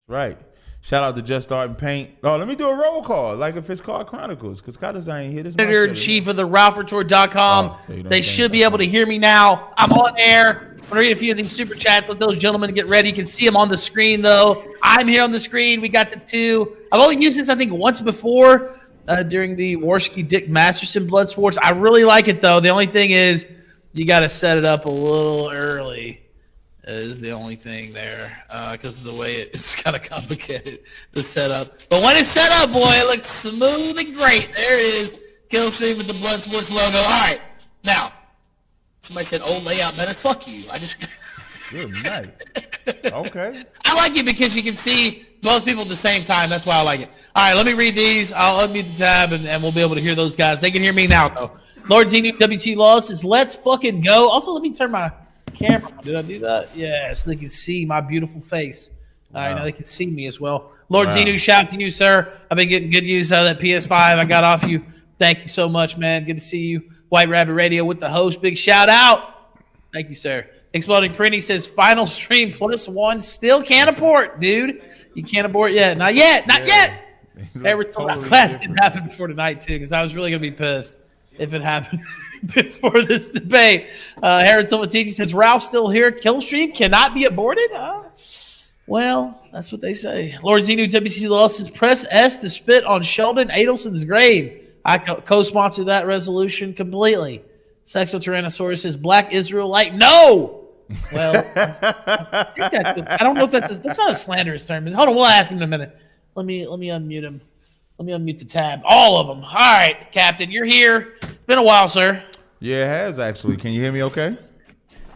Right. Shout out to Just Starting Paint. Oh, let me do a roll call, like if it's called Chronicles, because Cotter's ain't here. This Editor-in-chief of the RalphRetort.com. They should be able to hear me now. I'm on air. I'm going to read a few of these super chats. Let those gentlemen get ready. You can see them on the screen, though. I'm here on the screen. We got the two. I've only used this, I think, once before during the Warski Dick Masterson Blood Sports. I really like it, though. The only thing is you got to set it up a little early. Is the only thing there because of the way it's kind of complicated to set up. But when it's set up, boy, it looks smooth and great. There it is. Killstream with the Blood Sports logo. All right. Now, somebody said old layout better. Fuck you. I just... Good night. Okay. I like it because you can see both people at the same time. That's why I like it. All right, let me read these. I'll unmute the tab, and we'll be able to hear those guys. They can hear me now, though. Lord Zenu WT Law says, let's fucking go. Also, let me turn my camera. Did I do that? Yeah, so they can see my beautiful face. All right, now they can see me as well. Lord Zenu, shout out to you, sir. I've been getting good use out of that PS5 I got off you. Thank you so much, man. Good to see you. White Rabbit Radio with the host. Big shout out. Thank you, sir. Exploding Printy says, final stream +1. Still can't abort, dude. You can't abort yet. Not yet. Not yet. I'm glad it didn't happen before tonight, too, because I was really going to be pissed if it happened before this debate. Harold Silvatini says, Ralph's still here. Killstream cannot be aborted? Well, that's what they say. Lord Zenu WC Law says, press S to spit on Sheldon Adelson's grave. I co-sponsor that resolution completely. Sexo Tyrannosaurus says, Black Israelite. No! Well, I don't know if that's not a slanderous term. Hold on, we'll ask him in a minute. Let me unmute him. Let me unmute the tab. All of them. All right, Captain, you're here. It's been a while, sir. Yeah, it has actually. Can you hear me okay?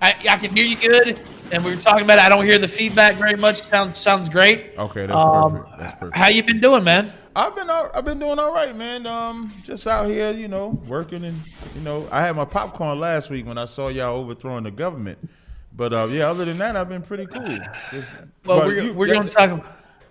I can hear you good. And we were talking about it. I don't hear the feedback very much. Sounds great. Okay, that's perfect. That's perfect. How you been doing, man? I've been doing all right, man. Just out here, working, and I had my popcorn last week when I saw y'all overthrowing the government. But yeah, other than that, I've been pretty cool. We're going to talk.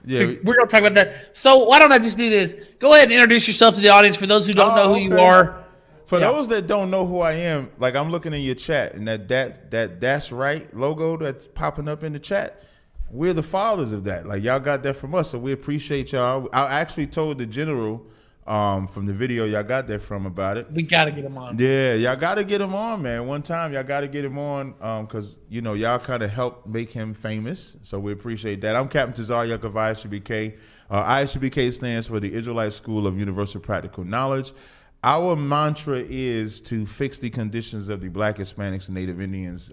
Yeah, we're going to talk about that. So why don't I just do this? Go ahead and introduce yourself to the audience for those who don't know who you are. For those that don't know who I am, like I'm looking in your chat and that's right logo that's popping up in the chat. We're the fathers of that. Like y'all got that from us, so we appreciate y'all. I actually told the general from the video y'all got that from about it. We got to get him on. Yeah, y'all got to get him on, man. One time y'all got to get him on because y'all kind of helped make him famous, so we appreciate that. I'm Captain Tazaryach of ISUBK. ISUBK stands for the Israelite School of Universal Practical Knowledge. Our mantra is to fix the conditions of the Black, Hispanics, and Native Indians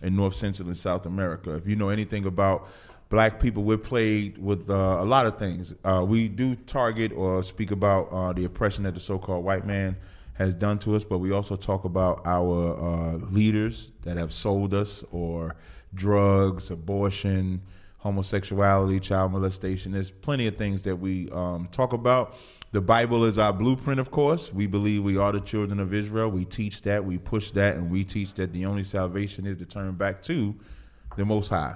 in North, Central, and South America. If you know anything about Black people, we're plagued with a lot of things. We do target or speak about the oppression that the so-called white man has done to us, but we also talk about our leaders that have sold us, or drugs, abortion, homosexuality, child molestation. There's plenty of things that we talk about. The Bible is our blueprint, of course. We believe we are the children of Israel. We teach that, we push that, and we teach that the only salvation is to turn back to the Most High.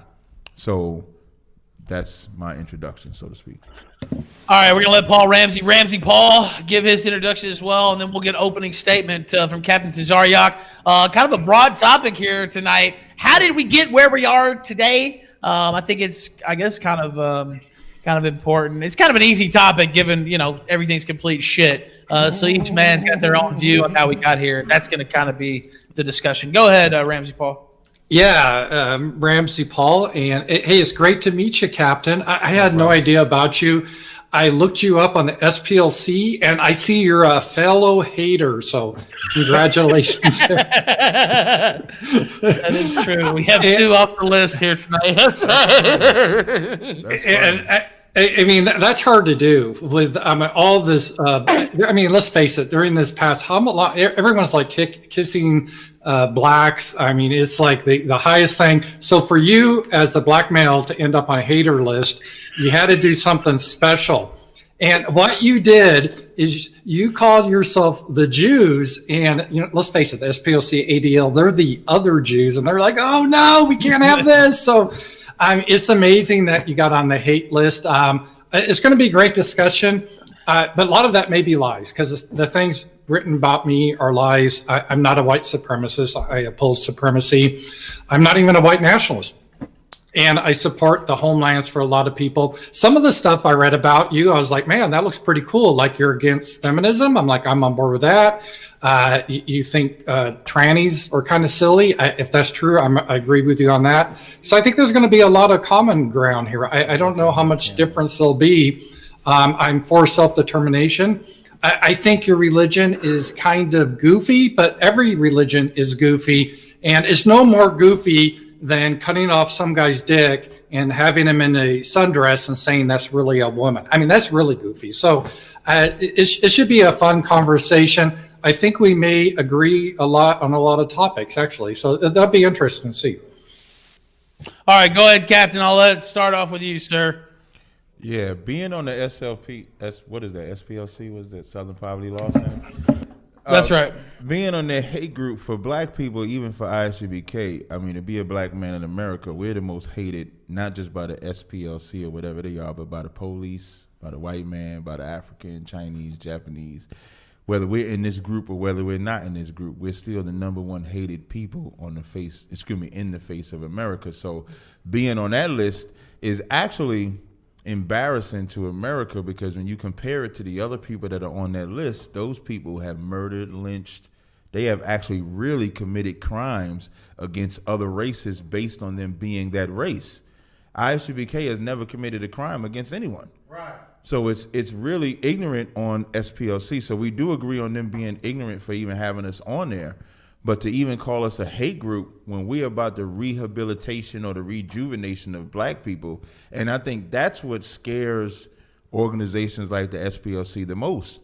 So that's my introduction, so to speak. All right, we're going to let Ramsey Paul give his introduction as well, and then we'll get an opening statement from Captain Tazaryach. Kind of a broad topic here tonight. How did we get where we are today? I think it's, kind of important. It's kind of an easy topic given, everything's complete shit. So each man's got their own view on how we got here. That's going to kind of be the discussion. Go ahead, Ramsey Paul. Yeah, Ramsey Paul. And hey, it's great to meet you, Captain. I had no idea about you. I looked you up on the SPLC, and I see you're a fellow hater. So congratulations. That is true. We have two off the list here tonight. I mean, that's hard to do with all this. Let's face it. During this past, everyone's like kissing blacks. I mean, it's like the highest thing. So for you as a black male to end up on a hater list, you had to do something special. And what you did is you called yourself the Jews, and let's face it, the SPLC, ADL, they're the other Jews, and they're like, oh no, we can't have this. So it's amazing that you got on the hate list. It's going to be a great discussion, but a lot of that may be lies, because the things written about me are lies. I'm not a white supremacist. I oppose supremacy. I'm not even a white nationalist. And I support the homelands for a lot of people. Some of the stuff I read about you, I was like, man, that looks pretty cool. Like you're against feminism. I'm like, I'm on board with that. You think trannies are kind of silly. If that's true, I agree with you on that. So I think there's going to be a lot of common ground here. I don't know how much difference there'll be. I'm for self-determination. I think your religion is kind of goofy, but every religion is goofy. And it's no more goofy than cutting off some guy's dick and having him in a sundress and saying that's really a woman. I mean, that's really goofy. So it should be a fun conversation. I think we may agree a lot on a lot of topics, actually. So that'll be interesting to see. All right, go ahead, Captain. I'll let it start off with you, sir. Yeah, being on the what is that? SPLC was that Southern Poverty Law Center? That's right. Being on that hate group for black people, even for ISUBK, I mean, to be a black man in America, we're the most hated, not just by the SPLC or whatever they are, but by the police, by the white man, by the African, Chinese, Japanese. Whether we're in this group or whether we're not in this group, we're still the #1 hated people on the face, in the face of America. So being on that list is actually embarrassing to America, because when you compare it to the other people that are on that list, those people have murdered, lynched. They have actually really committed crimes against other races based on them being that race. ISUBK has never committed a crime against anyone. Right. So it's really ignorant on SPLC. So we do agree on them being ignorant for even having us on there. But to even call us a hate group when we're about the rehabilitation or the rejuvenation of black people, and I think that's what scares organizations like the SPLC the most.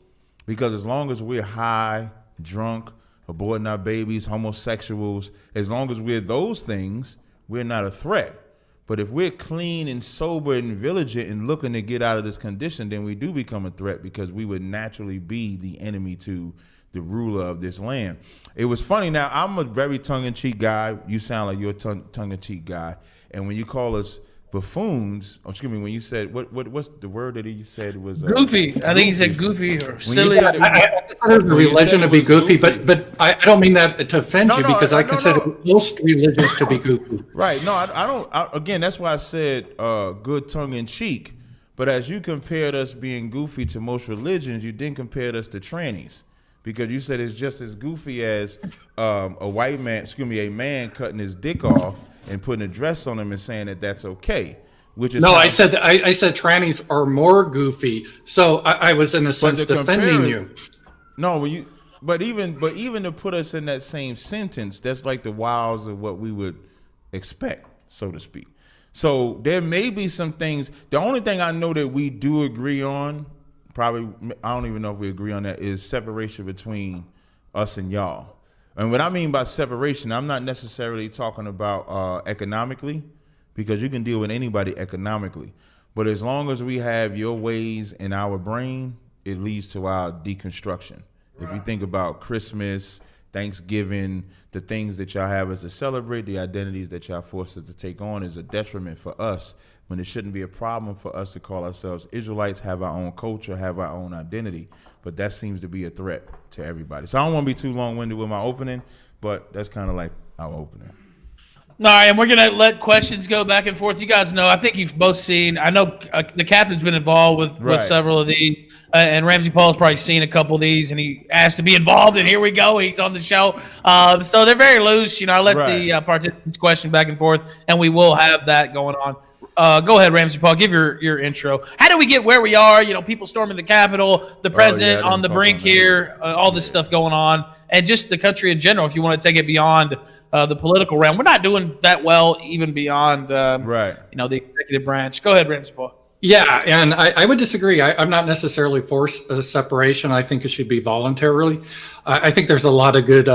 Because as long as we're high, drunk, aborting our babies, homosexuals, as long as we're those things, we're not a threat. But if we're clean and sober and vigilant and looking to get out of this condition, then we do become a threat, because we would naturally be the enemy to the ruler of this land. It was funny. Now, I'm a very tongue-in-cheek guy. You sound like you're a tongue-in-cheek guy. And when you call us buffoons, when you said, what's the word that you said was goofy. I think he said goofy or silly. I consider religion to be goofy, but I don't mean that to offend you, because I consider most religions to be goofy. Right. No, I don't. Again, that's why I said good tongue-in-cheek. But as you compared us being goofy to most religions, you didn't compare us to trannies. Because you said it's just as goofy as a man cutting his dick off and putting a dress on him and saying that that's okay. Which is I said trannies are more goofy. So I was in a sense defending you. No, but even to put us in that same sentence, that's like the wilds of what we would expect, so to speak. So there may be some things. The only thing I know that we do agree on, probably, I don't even know if we agree on that, is separation between us and y'all. And what I mean by separation, I'm not necessarily talking about economically, because you can deal with anybody economically. But as long as we have your ways in our brain, it leads to our deconstruction. Right. If you think about Christmas, Thanksgiving, the things that y'all have as to celebrate, the identities that y'all force us to take on is a detriment for us, when it shouldn't be a problem for us to call ourselves Israelites, have our own culture, have our own identity. But that seems to be a threat to everybody. So I don't want to be too long-winded with my opening, but that's kind of like our opening. All right, and we're going to let questions go back and forth. You guys know, I think you've both seen, I know the captain's been involved with several of these, and Ramsey Paul's probably seen a couple of these, and he asked to be involved, and here we go. He's on the show. So they're very loose. I let the participants question back and forth, and we will have that going on. Go ahead, Ramsey Paul. Give your intro. How do we get where we are? People storming the Capitol, the president on the brink here, all this stuff going on, and just the country in general. If you want to take it beyond the political realm, we're not doing that well, even beyond the executive branch. Go ahead, Ramsey Paul. Yeah, and I would disagree. I'm not necessarily for a separation. I think it should be voluntarily. I think there's a lot of good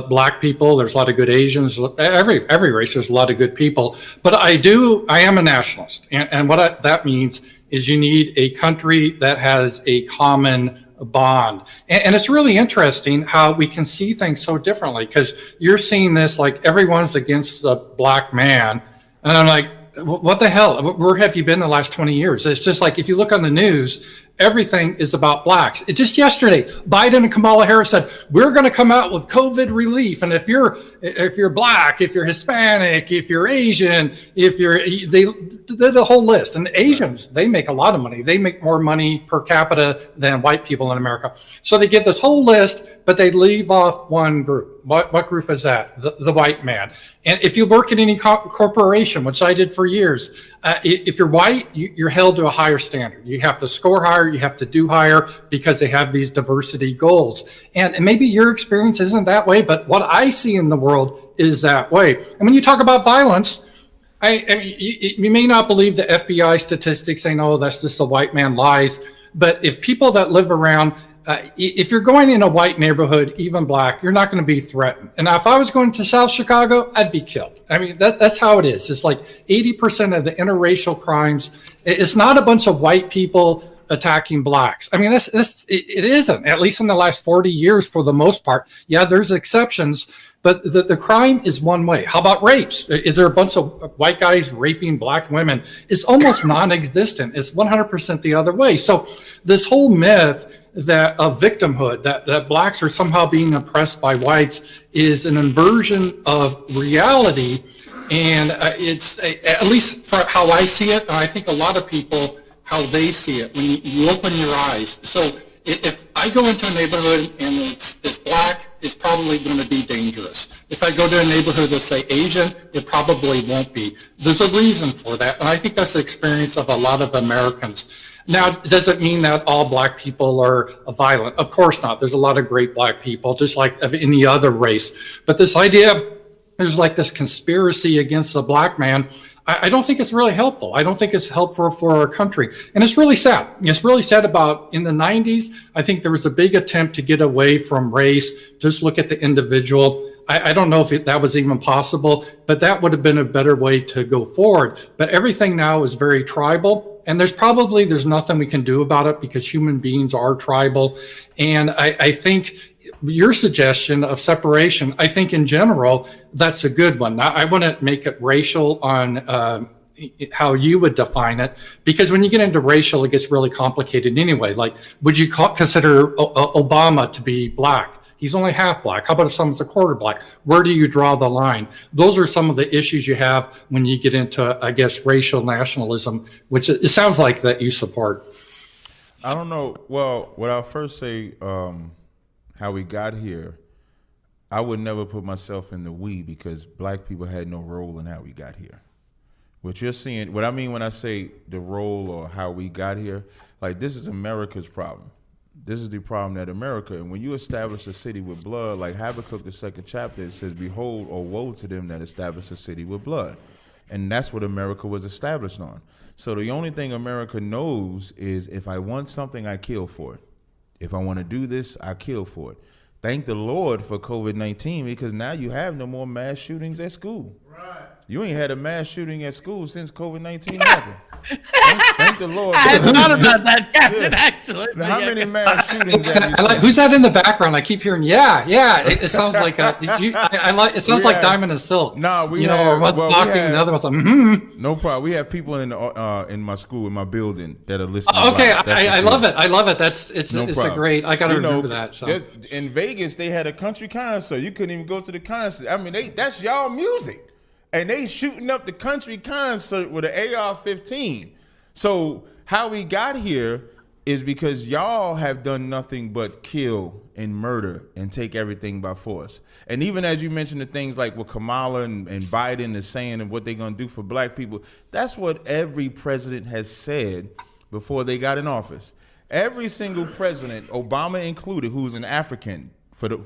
black people. There's a lot of good Asians. Every race, there's a lot of good people. But I am a nationalist. And what that means is you need a country that has a common bond. And it's really interesting how we can see things so differently, because you're seeing this like everyone's against the black man. And I'm like, what the hell? Where have you been the last 20 years? It's just like, if you look on the news, everything is about blacks. Just yesterday, Biden and Kamala Harris said, we're going to come out with COVID relief. And if you're black, if you're Hispanic, if you're Asian, they the whole list. And Asians, they make a lot of money. They make more money per capita than white people in America. So they give this whole list, but they leave off one group. What group is that? The white man. And if you work in any corporation, which I did for years, if you're white, you're held to a higher standard. You have to score higher, you have to do higher because they have these diversity goals. And maybe your experience isn't that way, but what I see in the world is that way. And when you talk about violence, I mean, you may not believe the FBI statistics saying, oh, that's just a white man lies. But if people that live around, if you're going in a white neighborhood, even black, you're not going to be threatened. And if I was going to South Chicago, I'd be killed. I mean, that's how it is. It's like 80% of the interracial crimes. It's not a bunch of white people attacking blacks. I mean, it isn't, at least in the last 40 years for the most part. Yeah, there's exceptions, but the crime is one way. How about rapes? Is there a bunch of white guys raping black women? It's almost non-existent. It's 100% the other way. So this whole myth that of victimhood, that blacks are somehow being oppressed by whites is an inversion of reality. And it's, at least for how I see it, and I think a lot of people, how they see it, when you open your eyes. So if I go into a neighborhood and it's black, it's probably going to be dangerous. If I go to a neighborhood that's, say, Asian, it probably won't be. There's a reason for that, and I think that's the experience of a lot of Americans. Now, does it mean that all black people are violent? Of course not. There's a lot of great black people, just like of any other race. But this idea, there's like this conspiracy against the black man, I don't think it's really helpful. I don't think it's helpful for our country. And it's really sad. It's really sad about in the 90s, I think there was a big attempt to get away from race, just look at the individual. I don't know if that was even possible, but that would have been a better way to go forward. But everything now is very tribal, and there's nothing we can do about it because human beings are tribal. And I think your suggestion of separation, I think in general, that's a good one. Now, I wouldn't make it racial on how you would define it, because when you get into racial, it gets really complicated anyway. Like, would you consider Obama to be black? He's only half black. How about if someone's a quarter black? Where do you draw the line? Those are some of the issues you have when you get into, I guess, racial nationalism, which it sounds like that you support. I don't know. Well, what I'll first say, how we got here, I would never put myself in the we, because black people had no role in how we got here. What you're seeing, what I mean when I say the role or how we got here, like, this is America's problem. This is the problem that America, and when you establish a city with blood, like Habakkuk, the 2nd chapter, it says, behold, or woe to them that establish a city with blood. And that's what America was established on. So the only thing America knows is, if I want something, I kill for it. If I want to do this, I kill for it. Thank the Lord for COVID-19, because now you have no more mass shootings at school. Right. You ain't had a mass shooting at school since COVID-19 happened. Thank the Lord. I had thought about that, Captain, actually. Now, how many mass shootings have you seen? Who's that in the background? I keep hearing, yeah. It sounds like, it sounds like Diamond and Silk. No, one's talking, the other one's like, No problem. We have people in my school, in my building, that are listening. Okay, I love it. I love it. It's a great, I got to remember that. So. In Vegas, they had a country concert. You couldn't even go to the concert. I mean, that's y'all music. And they shooting up the country concert with an AR-15. So how we got here is because y'all have done nothing but kill and murder and take everything by force. And even as you mentioned the things like what Kamala and Biden is saying and what they're going to do for black people, that's what every president has said before they got in office. Every single president, Obama included, who's an African,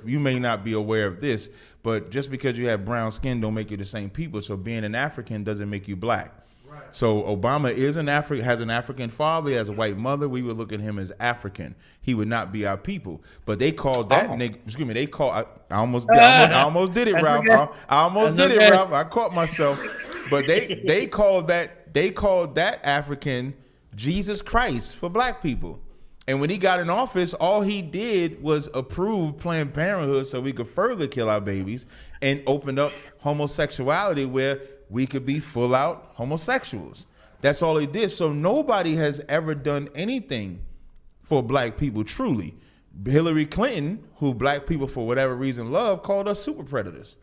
you may not be aware of this, but just because you have brown skin don't make you the same people. So being an African doesn't make you black. Right. So Obama is has an African father, he has a white mother. We would look at him as African. He would not be our people. But they called that nigga. Excuse me. They call. I almost did it, Ralph. I almost did it, Ralph. I caught myself. But they called that African Jesus Christ for black people. And when he got in office, all he did was approve Planned Parenthood so we could further kill our babies, and open up homosexuality where we could be full out homosexuals. That's all he did. So nobody has ever done anything for black people, truly. Hillary Clinton, who black people for whatever reason love, called us super predators.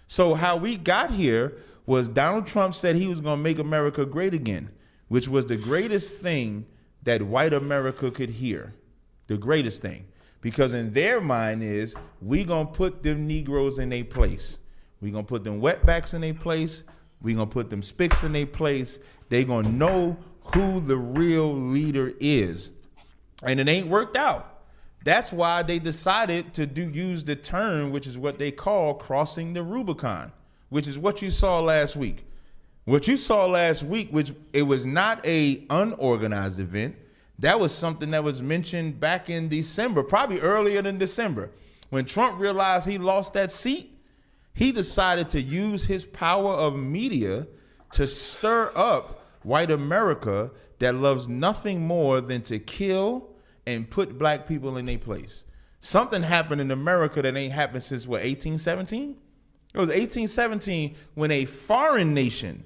So how we got here was Donald Trump said he was going to make America great again, which was the greatest thing that white America could hear. The greatest thing. Because in their mind is, we going to put them Negroes in their place. We going to put them wetbacks in their place. We going to put them spics in their place. They going to know who the real leader is. And it ain't worked out. That's why they decided to use the term, which is what they call crossing the Rubicon, which is what you saw last week. What you saw last week, which it was not a unorganized event. That was something that was mentioned back in December, probably earlier than December. When Trump realized he lost that seat, he decided to use his power of media to stir up white America that loves nothing more than to kill and put black people in their place. Something happened in America that ain't happened since, what, 1817? It was 1817 when a foreign nation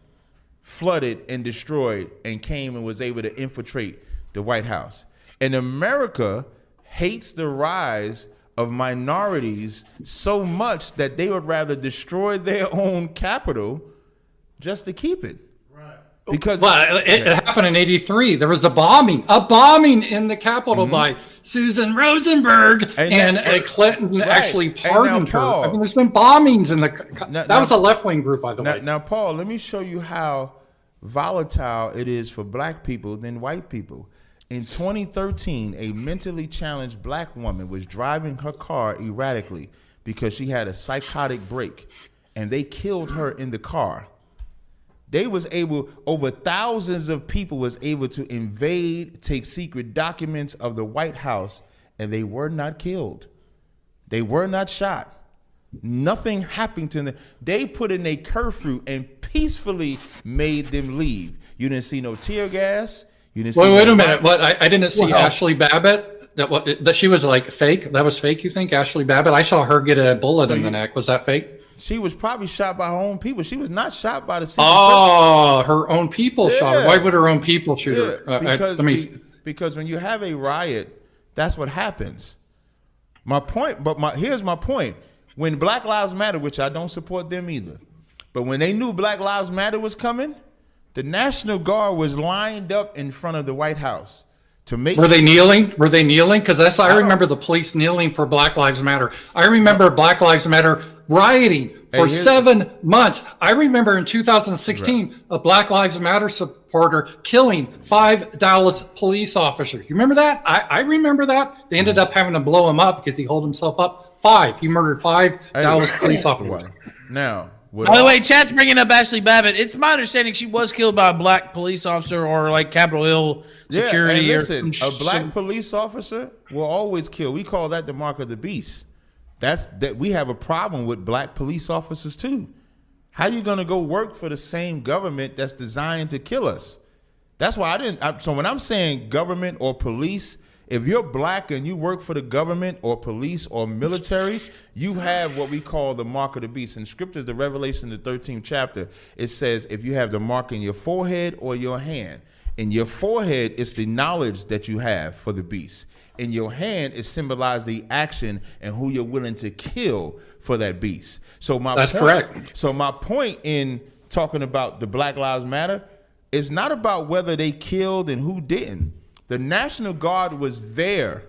flooded and destroyed and came and was able to infiltrate the White House. And America hates the rise of minorities so much that they would rather destroy their own capital just to keep it. Because it happened in '83. There was a bombing in the Capitol by Susan Rosenberg, and Clinton actually pardoned her. I mean, there's been bombings in the. That was a left-wing group, by the way. Now, Paul, let me show you how volatile it is for black people than white people. In 2013, a mentally challenged black woman was driving her car erratically because she had a psychotic break, and they killed her in the car. They was able, over thousands of people was able to invade, take secret documents of the White House, and they were not killed. They were not shot. Nothing happened to them. They put in a curfew and peacefully made them leave. You didn't see no tear gas. You didn't see wait a minute. What? I didn't see Ashley Babbitt. That she was like fake. That was fake, you think? Ashley Babbitt? I saw her get a bullet in the neck. Was that fake? She was probably shot by her own people. She was not shot by the Secret Service. Her own people shot her. Why would her own people shoot her? Because when you have a riot, that's what happens. My point, here's my point. When Black Lives Matter, which I don't support them either, but when they knew Black Lives Matter was coming, the National Guard was lined up in front of the White House to make. Were they kneeling? Because I remember the police kneeling for Black Lives Matter. I remember Black Lives Matter rioting for 7 months. I remember in 2016, a Black Lives Matter supporter killing 5 Dallas police officers. You remember that? I remember that. They ended up having to blow him up because he held himself up. 5. He murdered 5 Dallas police officers. Now, by the way, chat's bringing up Ashley Babbitt. It's my understanding she was killed by a black police officer or like Capitol Hill security. Yeah, listen, a black police officer will always kill. We call that the mark of the beast. That we have a problem with black police officers too. How you gonna go work for the same government that's designed to kill us? That's why so when I'm saying government or police, if you're black and you work for the government or police or military, you have what we call the mark of the beast. In scriptures, the Revelation, the 13th chapter, it says if you have the mark in your forehead or your hand. In your forehead, it's the knowledge that you have for the beast. In your hand, it symbolizes the action and who you're willing to kill for that beast. So that's correct. So my point in talking about the Black Lives Matter is not about whether they killed and who didn't. The National Guard was there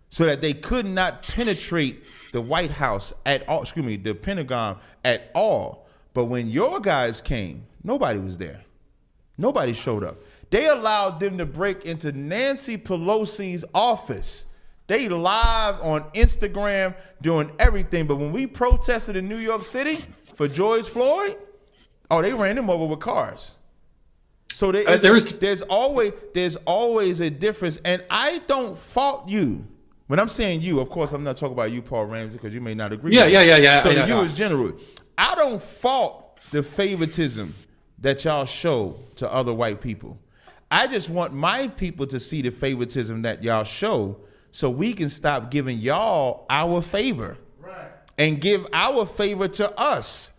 so that they could not penetrate the White House at all, the Pentagon at all. But when your guys came, nobody was there. Nobody showed up. They allowed them to break into Nancy Pelosi's office. They live on Instagram doing everything. But when we protested in New York City for George Floyd, they ran him over with cars. So there's always a difference. And I don't fault you. When I'm saying you, of course, I'm not talking about you, Paul Ramsey, because you may not agree. Yeah. So you is general. I don't fault the favoritism that y'all show to other white people. I just want my people to see the favoritism that y'all show so we can stop giving y'all our favor and give our favor to us.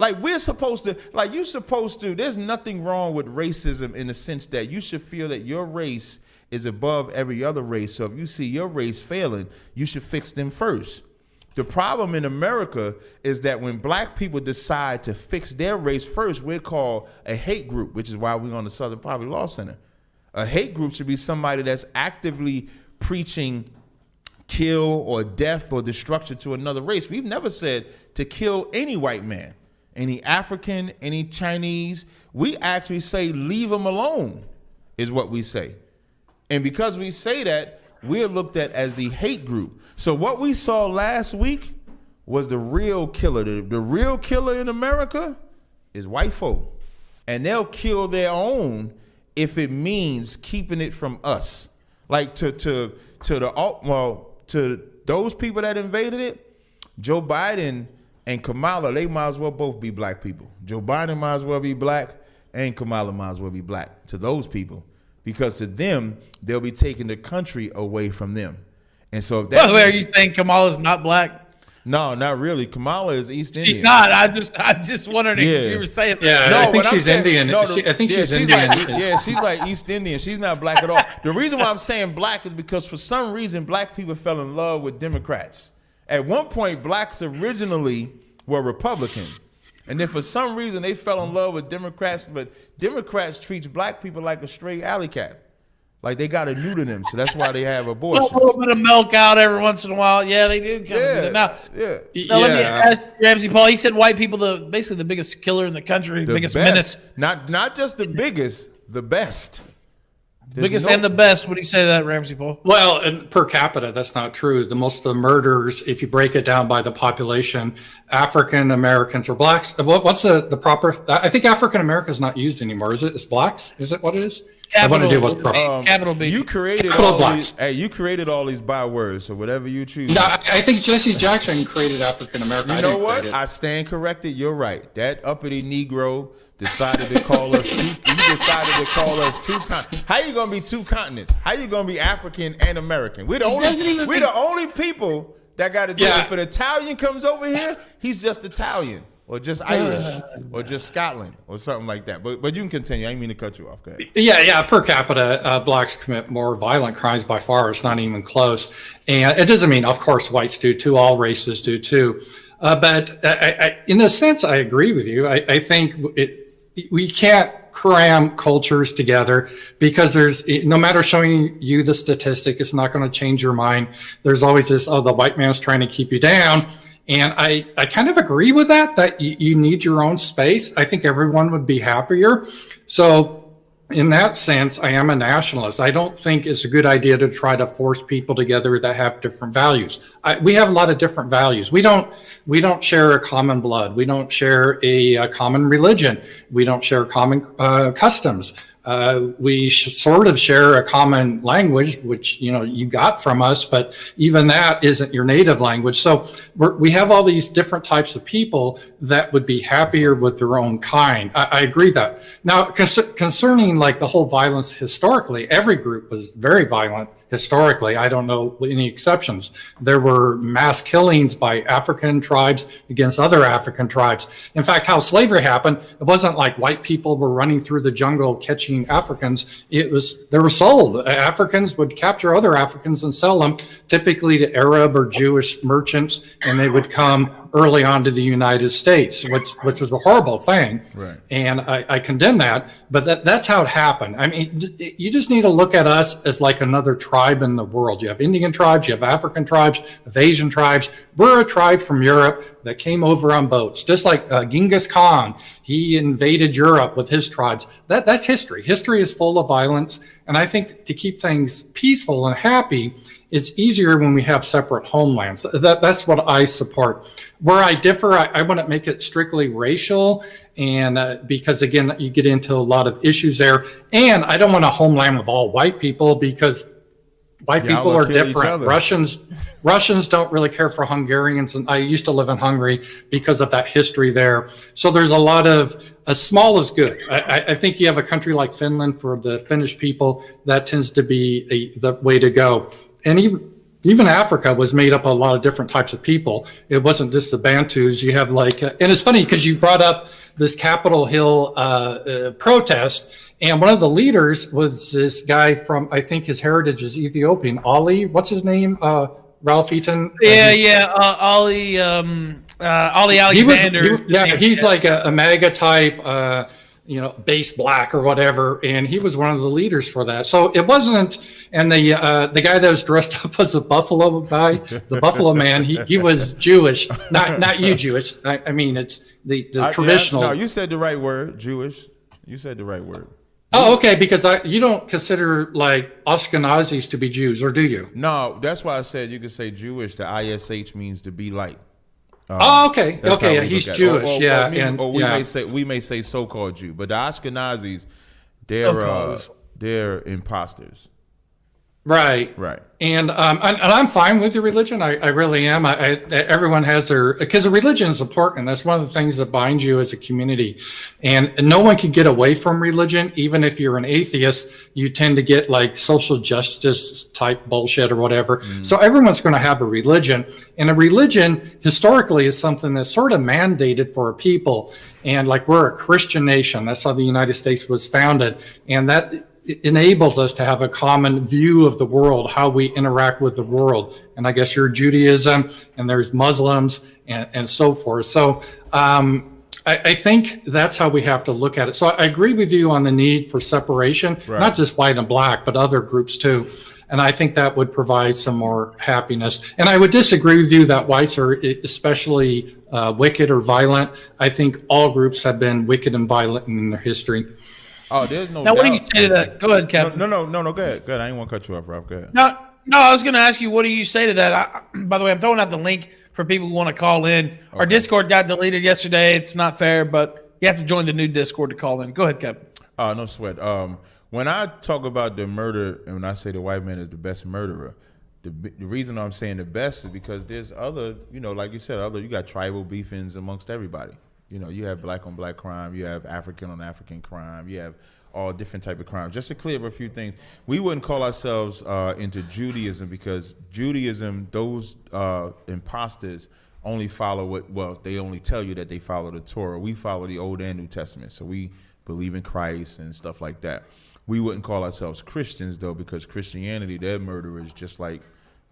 Like we're supposed to, like you're supposed to, there's nothing wrong with racism in the sense that you should feel that your race is above every other race. So if you see your race failing, you should fix them first. The problem in America is that when black people decide to fix their race first, we're called a hate group, which is why we're on the Southern Poverty Law Center. A hate group should be somebody that's actively preaching kill or death or destruction to another race. We've never said to kill any white man, any African, any Chinese. We actually say leave them alone is what we say. And because we say that, we're looked at as the hate group. So what we saw last week was the real killer. The real killer in America is white folk. And they'll kill their own if it means keeping it from us. Like to those people that invaded it, Joe Biden and Kamala, they might as well both be black people. Joe Biden might as well be black and Kamala might as well be black to those people. Because to them, they'll be taking the country away from them. And so if that, by the way, are you saying Kamala's not black? No, not really. Kamala is East Indian. She's not. I'm just wondering if you were saying that. Yeah, No, I think she's Indian. No, I think she's Indian. Indian. She's like East Indian. She's not black at all. The reason why I'm saying black is because for some reason black people fell in love with Democrats. At one point, blacks originally were Republican. And then for some reason they fell in love with Democrats, but Democrats treat black people like a stray alley cat. Like they got to neuter them, so that's why they have abortions. A little bit of milk out every once in a while. Yeah, they do. Now, let me ask Ramsey Paul. He said white people, basically the biggest killer in the country, the biggest menace. Not just the biggest, the best. And the best. What do you say to that, Ramsey Paul? Well, and per capita, that's not true. Most of the murders, if you break it down by the population, African Americans or blacks. What's the proper? I think African American is not used anymore. Is it? It's blacks. Is it what it is? Capital, I want to do what's proper. Capital B. You created Capital all blacks. these. Hey, you created all these bywords. So whatever you choose. No, I think Jesse Jackson created African American. You know what? I stand corrected. You're right. That uppity Negro decided to call us two continents. How you gonna be two continents? How you gonna be African and American? We're the only people that got to do it. If an Italian comes over here, he's just Italian or just Irish or just Scotland or something like that. But you can continue. I didn't mean to cut you off. Go ahead. Yeah. Per capita, blacks commit more violent crimes by far. It's not even close. And it doesn't mean, of course, whites do too. All races do too. But in a sense, I agree with you. I think we can't cram cultures together because no matter showing you the statistic, it's not going to change your mind. There's always this, the white man's trying to keep you down. And I kind of agree with that you need your own space. I think everyone would be happier. So in that sense, I am a nationalist. I don't think it's a good idea to try to force people together that have different values. We have a lot of different values. We don't share a common blood. We don't share a common religion. We don't share common customs. We sort of share a common language, which you got from us, but even that isn't your native language. So we have all these different types of people that would be happier with their own kind. I agree that. Now, concerning like the whole violence historically, every group was very violent historically. I don't know any exceptions. There were mass killings by African tribes against other African tribes. In fact, how slavery happened, it wasn't like white people were running through the jungle catching Africans. They were sold. Africans would capture other Africans and sell them, typically to Arab or Jewish merchants, and they would come early on to the United States, which was a horrible thing. Right. And I condemn that, but that's how it happened. I mean, you just need to look at us as like another tribe in the world. You have Indian tribes, you have African tribes, you have Asian tribes. We're a tribe from Europe that came over on boats, just like Genghis Khan. He invaded Europe with his tribes. That's history. History is full of violence. And I think to keep things peaceful and happy, it's easier when we have separate homelands. That's what I support. Where I differ, I wouldn't make it strictly racial, and because again, you get into a lot of issues there. And I don't want a homeland with all white people because white people are different. Russians don't really care for Hungarians, and I used to live in Hungary because of that history there. So there's a lot of small is good. I think you have a country like Finland for the Finnish people, that tends to be the way to go. And even Africa was made up of a lot of different types of people. It wasn't just the Bantus. You have like, and it's funny because you brought up this Capitol Hill protest, and one of the leaders was this guy from, I think his heritage is Ethiopian, Ali, what's his name? Ralph Eaton? Ali Alexander. He's like a MAGA type, base black or whatever, and he was one of the leaders for that. So it wasn't, and the guy that was dressed up as a buffalo guy, the Buffalo Man, he was Jewish, not you Jewish. I mean, it's the traditional. No, you said the right word, Jewish. You said the right word. Oh, okay, because you don't consider like Ashkenazis to be Jews, or do you? No, that's why I said you could say Jewish. The ISH means to be like. Okay. Yeah, he's Jewish. We may say so-called Jew, but the Ashkenazis, they're imposters. Right. And I'm fine with the religion. I really am. Everyone has because the religion is important. That's one of the things that binds you as a community. And no one can get away from religion. Even if you're an atheist, you tend to get like social justice type bullshit or whatever. So everyone's going to have a religion. And a religion historically is something that's sort of mandated for a people. And like we're a Christian nation. That's how the United States was founded. And that it enables us to have a common view of the world, how we interact with the world. And I guess you're Judaism, and there's Muslims, and so forth. So I think that's how we have to look at it. So I agree with you on the need for separation, not just white and black, but other groups too. And I think that would provide some more happiness. And I would disagree with you that whites are especially wicked or violent. I think all groups have been wicked and violent in their history. Oh, there's no. Now, what do you say to that? Go ahead, Captain. No. Go ahead. I didn't want to cut you off, Rob. Go ahead. No. I was going to ask you, what do you say to that? By the way, I'm throwing out the link for people who want to call in. Okay. Our Discord got deleted yesterday. It's not fair, but you have to join the new Discord to call in. Go ahead, Captain. No sweat. When I talk about the murder, and when I say the white man is the best murderer, the reason I'm saying the best is because there's other, like you said, you got tribal beefings amongst everybody. You have black on black crime, you have African on African crime, you have all different type of crimes. Just to clear up a few things, we wouldn't call ourselves into Judaism because Judaism, those imposters only follow they only tell you that they follow the Torah. We follow the Old and New Testament, so we believe in Christ and stuff like that. We wouldn't call ourselves Christians though, because Christianity, they're murderers just like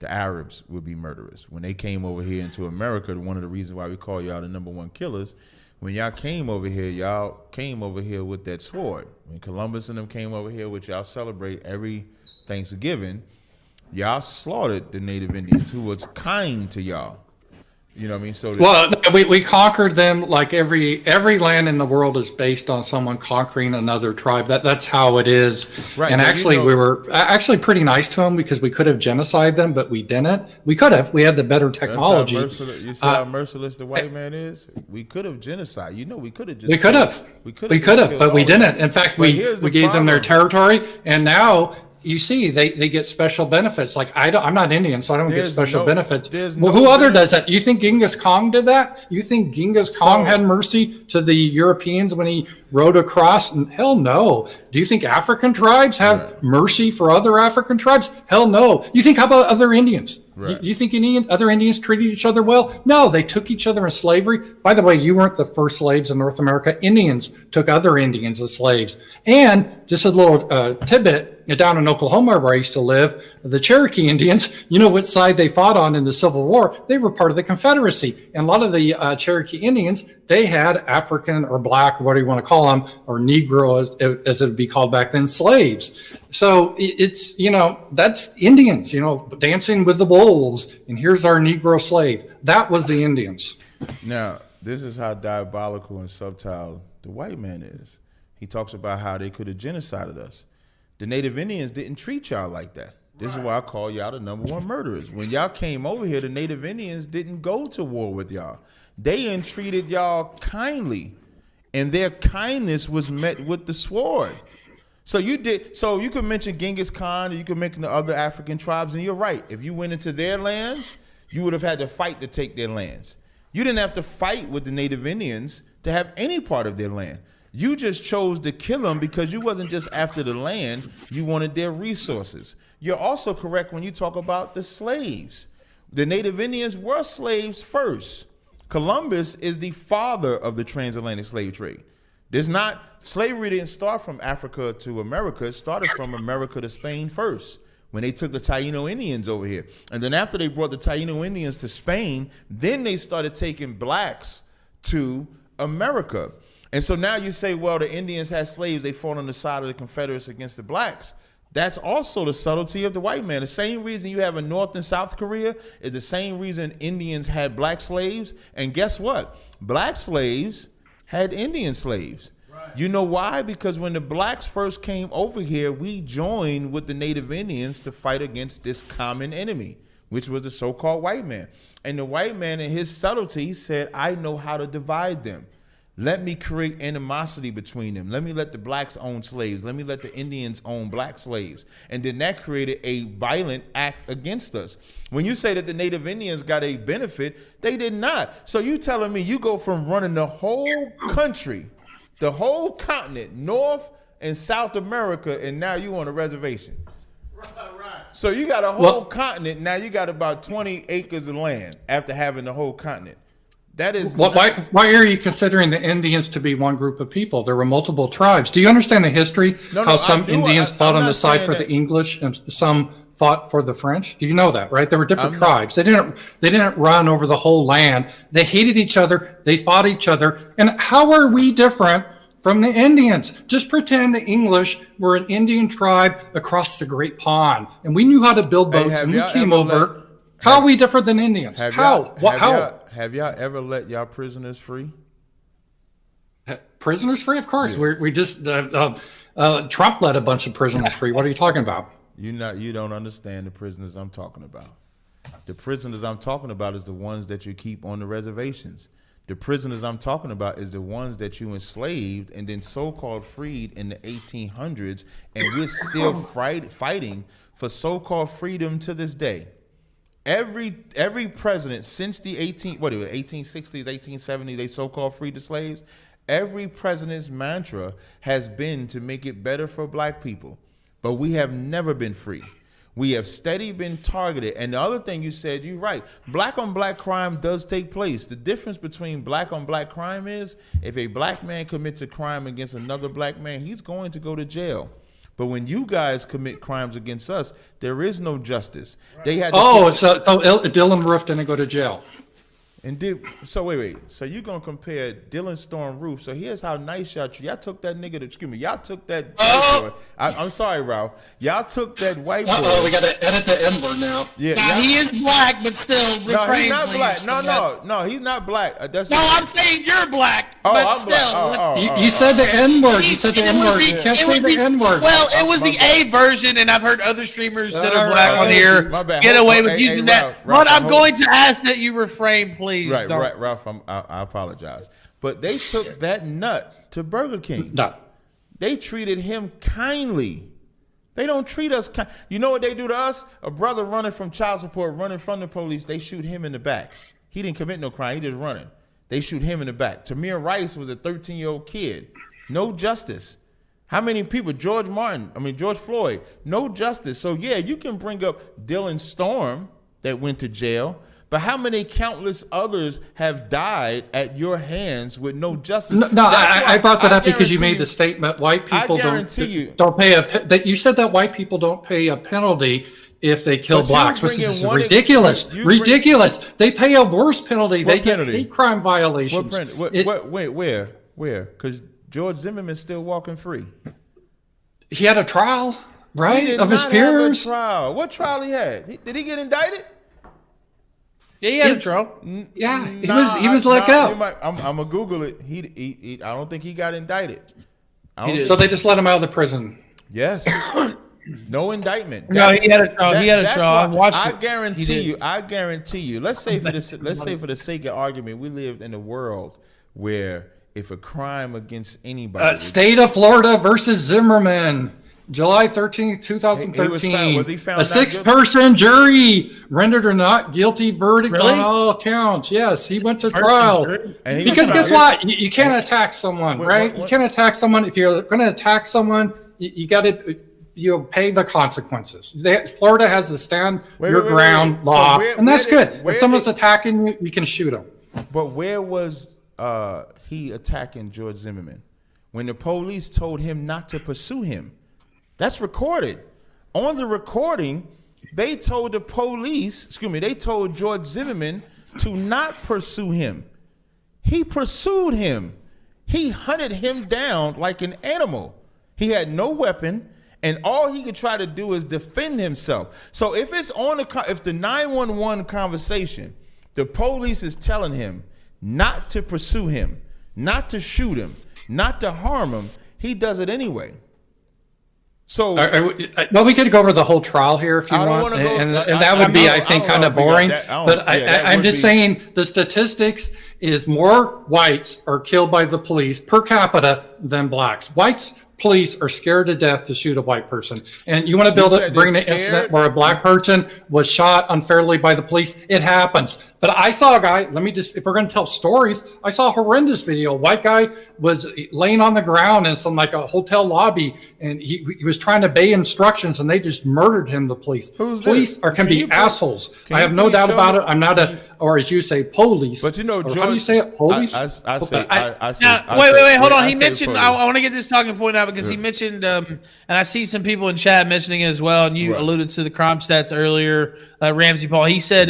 the Arabs would be murderers. When they came over here into America, one of the reasons why we call y'all the #1 killers, when y'all came over here with that sword. When Columbus and them came over here, which y'all celebrate every Thanksgiving, y'all slaughtered the Native Indians who was kind to y'all. You know what I mean? So we conquered them like every land in the world is based on someone conquering another tribe. That's how it is. Right. And actually, we were actually pretty nice to them because we could have genocided them, but we didn't. We could have. We had the better technology. You see how merciless the white man is? We could have genocide. We could have just. We could have, but we didn't. In fact, we gave them their territory, and now. You see, they get special benefits. Like I'm not Indian, so I don't get special benefits. Well, who other does that? You think Genghis Khan did that? You think Genghis Khan had mercy to the Europeans when he rode across? Hell no. Do you think African tribes have mercy for other African tribes? Hell no. You think, how about other Indians? Right. Do you think other Indians treated each other well? No, they took each other in slavery. By the way, you weren't the first slaves in North America. Indians took other Indians as slaves. And just a little tidbit, down in Oklahoma where I used to live, the Cherokee Indians, you know which side they fought on in the Civil War? They were part of the Confederacy. And a lot of the Cherokee Indians, they had African or black, or whatever you want to call them, or Negro as it would be called back then, slaves. So it's, that's Indians, dancing with the wolves. And here's our Negro slave. That was the Indians. Now, this is how diabolical and subtle the white man is. He talks about how they could have genocided us. The Native Indians didn't treat y'all like that. This is why I call y'all the #1 murderers. When y'all came over here, the Native Indians didn't go to war with y'all. They entreated y'all kindly, and their kindness was met with the sword. So you could mention Genghis Khan, or you could mention the other African tribes, and you're right. If you went into their lands, you would have had to fight to take their lands. You didn't have to fight with the Native Indians to have any part of their land. You just chose to kill them because you wasn't just after the land, you wanted their resources. You're also correct when you talk about the slaves. The Native Indians were slaves first. Columbus is the father of the transatlantic slave trade. Slavery didn't start from Africa to America. It started from America to Spain first, when they took the Taino Indians over here. And then after they brought the Taino Indians to Spain, then they started taking blacks to America. And so now you say, well, the Indians had slaves, they fought on the side of the Confederates against the blacks. That's also the subtlety of the white man. The same reason you have a North and South Korea is the same reason Indians had black slaves. And guess what? Black slaves had Indian slaves. Right. You know why? Because when the blacks first came over here, we joined with the Native Indians to fight against this common enemy, which was the so-called white man. And the white man in his subtlety said, I know how to divide them. Let me create animosity between them. Let me let the blacks own slaves. Let me let the Indians own black slaves. And then that created a violent act against us. When you say that the Native Indians got a benefit, they did not. So you telling me you go from running the whole country, the whole continent, North and South America, and now you on a reservation. Right. So you got a whole continent, now you got about 20 acres of land after having the whole continent. That is why are you considering the Indians to be one group of people? There were multiple tribes. Do you understand the history? How some Indians fought on the side for the English and some fought for the French? Do you know that, right? There were different tribes. They didn't run over the whole land. They hated each other. They fought each other. And how are we different from the Indians? Just pretend the English were an Indian tribe across the Great Pond, and we knew how to build boats, and we came over. How are we different than Indians? How? Have y'all ever let y'all prisoners free? Prisoners free? Of course. Yeah. We just Trump let a bunch of prisoners free. What are you talking about? You don't understand the prisoners I'm talking about. The prisoners I'm talking about is the ones that you keep on the reservations. The prisoners I'm talking about is the ones that you enslaved and then so-called freed in the 1800s, and we're still fighting for so-called freedom to this day. Every president since the 1860s, 1870s, they so-called freed the slaves. Every president's mantra has been to make it better for black people, but we have never been free. We have steady been targeted. And the other thing you said, you're right. Black on black crime does take place. The difference between black on black crime is if a black man commits a crime against another black man, he's going to go to jail. But when you guys commit crimes against us, there is no justice. They had so Dylan Roof didn't go to jail. And so wait. So you're gonna compare Dylan Storm Roof? So here's how nice y'all took that nigga. Y'all took that. White boy. I'm sorry, Ralph. Y'all took that white boy. We got to edit the N word now. Yeah, now, he is black, but still. No, he's not black. No, he's not black. I'm saying you're black. I'm black. You said the N word. You said the N word. You can't say the N word. Well, it was the A version, and I've heard other streamers that are black on here get away with using that. But I'm going to ask that you refrain, please. Right, Ralph. I apologize. But they took that nut to Burger King. No. They treated him kindly. They don't treat us kind. You know what they do to us? A brother running from child support, running from the police, they shoot him in the back. He didn't commit no crime. He just running. They shoot him in the back. Tamir Rice was a 13-year-old kid. No justice. How many people? George Floyd. No justice. So, yeah, you can bring up Dylan Storm that went to jail. But how many countless others have died at your hands with no justice? I brought that up because you made the statement white people don't pay that you said that white people don't pay a penalty if they kill blacks, which is ridiculous. Ridiculous. They pay a worse penalty. They get hate crime violations. Where? Because George Zimmerman's still walking free. He had a trial, right, of his peers? What trial he had? Did he get indicted? Yeah, he had a trial. Yeah, he was let go. I'm gonna Google it. He I don't think he got indicted. So they just let him out of the prison. Yes. No indictment. No, he had a trial. He had a trial. I guarantee you. Let's say for the sake of argument, we lived in a world where if a crime against anybody, state of Florida versus Zimmerman. July 13th, He was found- 2013. was he found A not guilty? 6-person jury rendered a not guilty verdict Really? on all counts. Yes, he went to Six-person trial. jury? And he was Because found- guess what? You can't attack someone, Wait, right? what? You can't attack someone. If you're going to attack someone, you got to pay the consequences. Florida has the stand your ground law, So and that's good. where If someone's did- attacking you, you can shoot them. But where was he attacking George Zimmerman when the police told him not to pursue him? That's recorded. On the recording, they told the police, they told George Zimmerman to not pursue him. He pursued him. He hunted him down like an animal. He had no weapon, and all he could try to do is defend himself. So if it's on if the 911 conversation, the police is telling him not to pursue him, not to shoot him, not to harm him, he does it anyway. So well, we could go over the whole trial here if you I don't want, wanna go- and I- that would be, I think, don't kind know of if we got boring. that. But that I'm would just be- saying the statistics is more whites are killed by the police per capita than blacks. Whites police are scared to death to shoot a white person, and you want to bring they're an incident scared? where a black person was shot unfairly by the police. It happens. But I saw a guy, if we're going to tell stories, I saw a horrendous video. A white guy was laying on the ground in some like a hotel lobby, and he was trying to obey instructions, and they just murdered him. The police. Who's Police this? can Can be you assholes. can I you have no please doubt show about me- it. I'm not or as you say, police. But you know, Or George, how do you say it? Police? I say, I say, Now, I wait, say- hold on. I He say mentioned, police. I want to get this talking point out because he mentioned, and I see some people in chat mentioning it as well, and you Right. alluded to the crime stats earlier, Ramsey Paul. He said,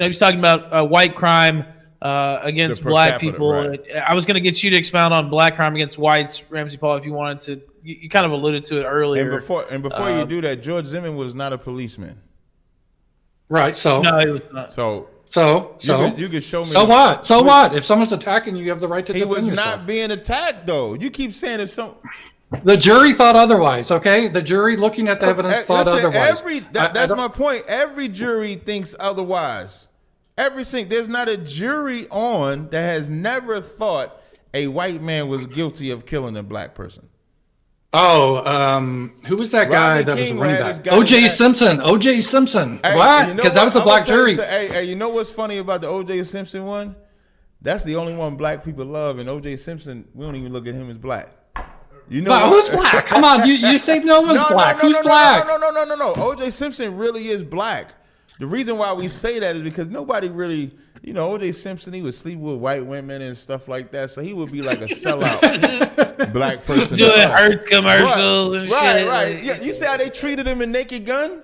he was talking about white crime against The per black capita, people. right. I was going to get you to expound on black crime against whites, Ramsey Paul, if you wanted to. You kind of alluded to it earlier. And before you do that, George Zimmerman was not a policeman. Right. So. No, he was not. So you could show me. So what? So what? If someone's attacking you, you have the right to He defend was yourself. not being attacked though. You keep saying it's some. The jury thought otherwise. Okay, the jury looking at the evidence thought Listen, otherwise. That's my point. Every jury thinks otherwise. There's not a jury on that has never thought a white man was guilty of killing a black person. Oh, who was that guy Rodney that was King running had back? this guy O.J. that- Simpson. O.J. Simpson. Hey, What? you know Because that was a I'm black gonna tell you jury. Hey, you know what's funny about the O.J. Simpson one? That's the only one black people love, and O.J. Simpson, we don't even look at him as black. You know But who's black? Come on, you say no one's black. Who's black? No. O.J. Simpson really is black. The reason why we say that is because nobody really, O.J. Simpson, he would sleep with white women and stuff like that, so he would be like a sellout black person. Doing Hertz commercials and shit. Right. Yeah, you see how they treated him in Naked Gun?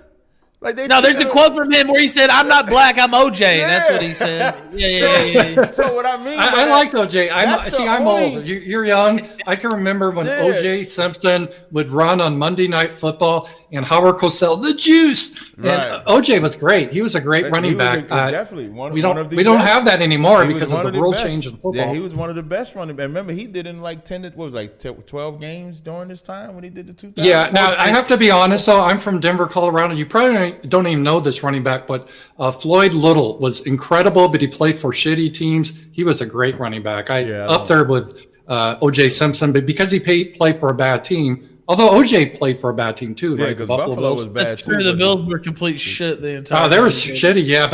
Like they No, there's a treated him- quote from him where he said, "I'm not black, I'm OJ." Yeah. That's what he said. Yeah. So what I mean, by I that- liked OJ. that's the I'm only- old. You're young. I can remember when Yeah. OJ Simpson would run on Monday Night Football and Howard Cosell, the juice. Right. And OJ was great. He was a great He running was back. definitely one we of don't the we don't best. have that anymore He was because one of the the world best. change in football. Yeah, he was one of the best running backs. Remember, he did in like 12 games during this time when he did the 2000. Yeah, now I have to be honest. So I'm from Denver, Colorado. You probably don't even know this running back, but Floyd Little was incredible, but he played for shitty teams. He was a great running back. Up there with O.J. Simpson, but because he played for a bad team, although O.J. played for a bad team too, Yeah, right? The because Buffalo was Bills. bad That's too. true. The but- Bills were complete shit the entire Oh, they were time. shitty, yeah,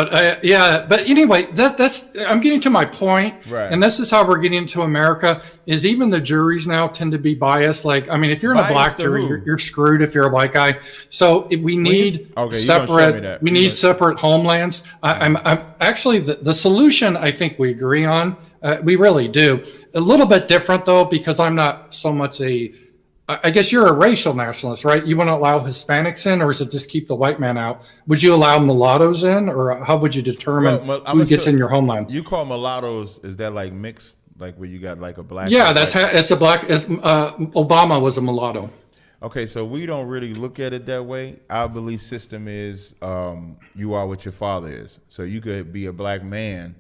but anyway, that's I'm getting to my point, Right. and this is how we're getting to America. Is even the juries now tend to be biased. Like, I mean, if you're in a Biased black to jury, who? you're screwed if you're a white guy. So we need Okay, you're gonna show me separate. that. We need separate homelands. I'm actually the solution. I think we agree on. We really do. A little bit different though, because I'm not so much I guess you're a racial nationalist, right? You want to allow Hispanics in, or is it just keep the white man out? Would you allow mulattoes in, or how would you determine who gets in your homeland? You call mulattoes, is that like mixed, like where you got like a black? Yeah, it's a black. Obama was a mulatto. Okay, so we don't really look at it that way. Our belief system is you are what your father is. So you could be a black man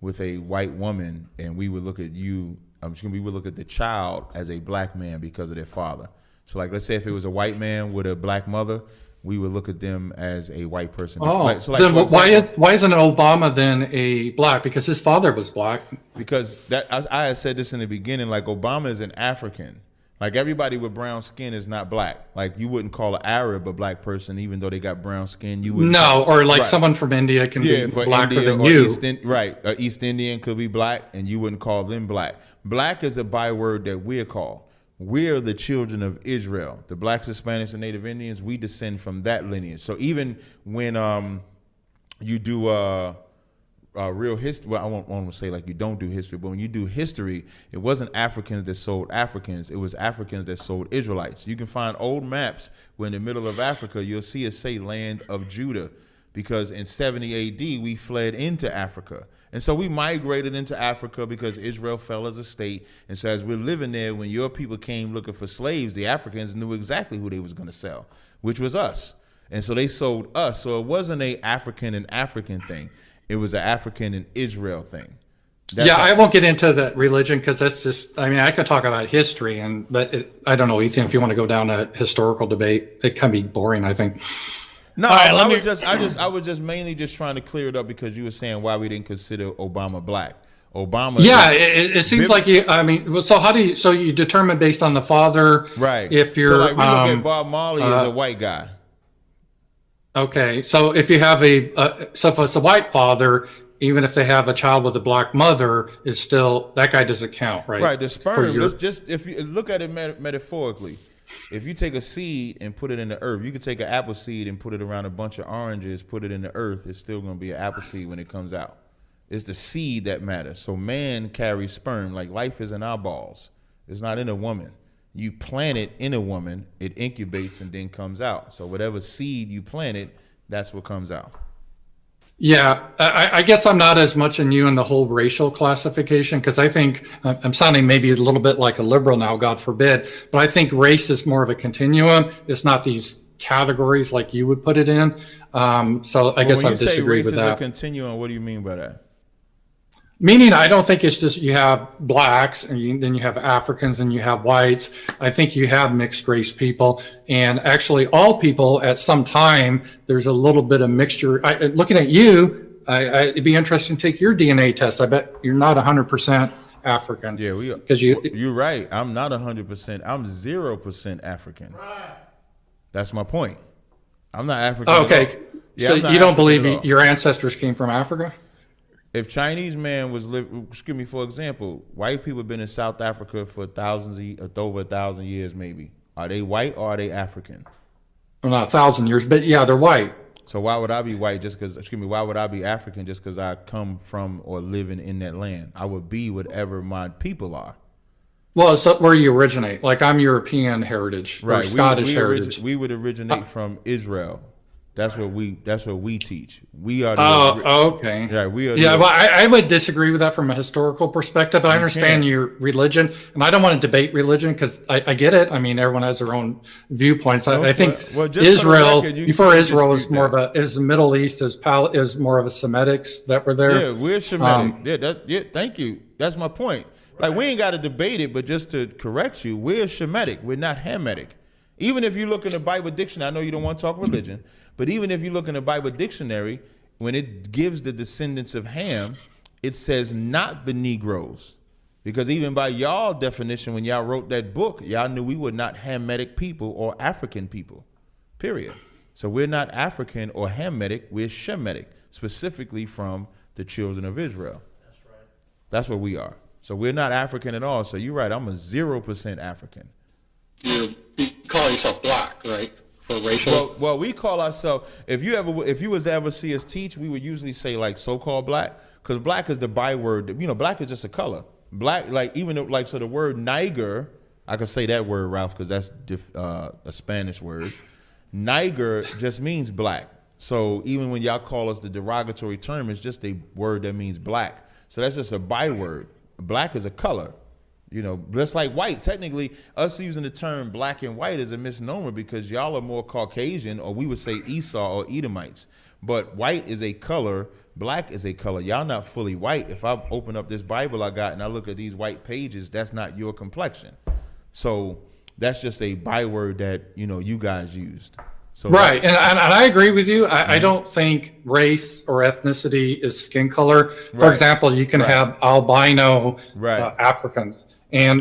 with a white woman, and we would look at you. We would look at the child as a black man because of their father. So, like, let's say if it was a white man with a black mother, we would look at them as a white person. Oh, Like, then for why example, isn't Obama then a black? Because his father was black. because I had said this in the beginning. Like, Obama is an African. Like everybody with brown skin is not black. Like you wouldn't call an Arab a black person, even though they got brown skin. You would or like right. someone from India can be blacker India than you. East Indian could be black, and you wouldn't call them black. Black is a byword that we're called. We're the children of Israel. The blacks, Hispanics, and Native Indians, we descend from that lineage. So even when you do real history, well, I won't want to say like you don't do history, but when you do history, it wasn't Africans that sold Africans. It was Africans that sold Israelites. You can find old maps where in the middle of Africa, you'll see it say land of Judah, because in 70 AD, we fled into Africa. And so we migrated into Africa because Israel fell as a state. And so as we're living there, when your people came looking for slaves, the Africans knew exactly who they was going to sell, which was us. And so they sold us. So it wasn't a African and African thing. It was an African and Israel thing. I won't get into the religion because that's just, I mean, I could talk about history, but I don't know, Ethan, if you want to go down a historical debate, it can be boring, I think. No, I was just mainly just trying to clear it up because you were saying why we didn't consider Obama black. Obama. Yeah, it seems like you. I mean, so how do you? So you determine based on the father, right? If you're, so like we look at Bob Marley as a white guy. Okay, so if you have so if it's a white father, even if they have a child with a black mother, it's still that guy doesn't count, right? Right. The sperm. Let's just if you look at it metaphorically. If you take a seed and put it in the earth, you could take an apple seed and put it around a bunch of oranges, put it in the earth, it's still going to be an apple seed when it comes out. It's the seed that matters. So man carries sperm, like life is in our balls. It's not in a woman. You plant it in a woman, it incubates and then comes out. So whatever seed you planted, that's what comes out. Yeah, I guess I'm not as much in you in the whole racial classification because I think I'm sounding maybe a little bit like a liberal now, God forbid, but I think race is more of a continuum. It's not these categories like you would put it in. So I guess I disagree with that. When you say race is a continuum, what do you mean by that? Meaning, I don't think it's just you have blacks and then you have Africans and you have whites. I think you have mixed race people, and actually all people at some time, there's a little bit of mixture. Looking at you, it'd be interesting to take your DNA test. I bet you're not 100% African. Yeah, you're right. I'm not 100%. I'm 0% African. Right. That's my point. I'm not African. Okay. Yeah, so you don't believe your ancestors came from Africa? If Chinese man was excuse me, for example, white people have been in South Africa for over 1,000 years, maybe. Are they white or are they African? Well, not 1,000 years, but yeah, they're white. So why would I be white just because? Excuse me, why would I be African just because I come from or living in that land? I would be whatever my people are. Well, it's where you originate. Like I'm European heritage, right? Or Scottish heritage. We would originate from Israel. That's what we teach. We are. Okay. Yeah, we are. Yeah, well, I would disagree with that from a historical perspective, but I understand your religion, and I don't want to debate religion because I get it. I mean, everyone has their own viewpoints. I think Israel, before Israel, is more of the Middle East is more of a Semitics that were there. Yeah, we're Shemitic. Thank you. That's my point. Like we ain't got to debate it, but just to correct you, we're Shemitic. We're not Hamitic. Even if you look in the Bible dictionary, I know you don't want to talk religion. But even if you look in the Bible dictionary, when it gives the descendants of Ham, it says not the Negroes. Because even by y'all definition, when y'all wrote that book, y'all knew we were not Hamitic people or African people, period. So we're not African or Hamitic, we're Shemitic, specifically from the children of Israel. That's right. That's what we are. So we're not African at all. So you're right, I'm a 0% African. You call yourself black, right? For racial. Well, we call ourselves. If you was to ever see us teach, we would usually say like so-called black, because black is the byword. You know, black is just a color. Black, like even like so the word Niger, I could say that word, Ralph, because that's a Spanish word. Niger just means black. So even when y'all call us the derogatory term, it's just a word that means black. So that's just a byword. Black is a color. You know, just like white. Technically, us using the term black and white is a misnomer because y'all are more Caucasian, or we would say Esau or Edomites. But white is a color, black is a color. Y'all not fully white. If I open up this Bible I got and I look at these white pages, that's not your complexion. So that's just a byword that, you know, you guys used. So right, and I agree with you. I don't think race or ethnicity is skin color. For example, you can have albino Africans.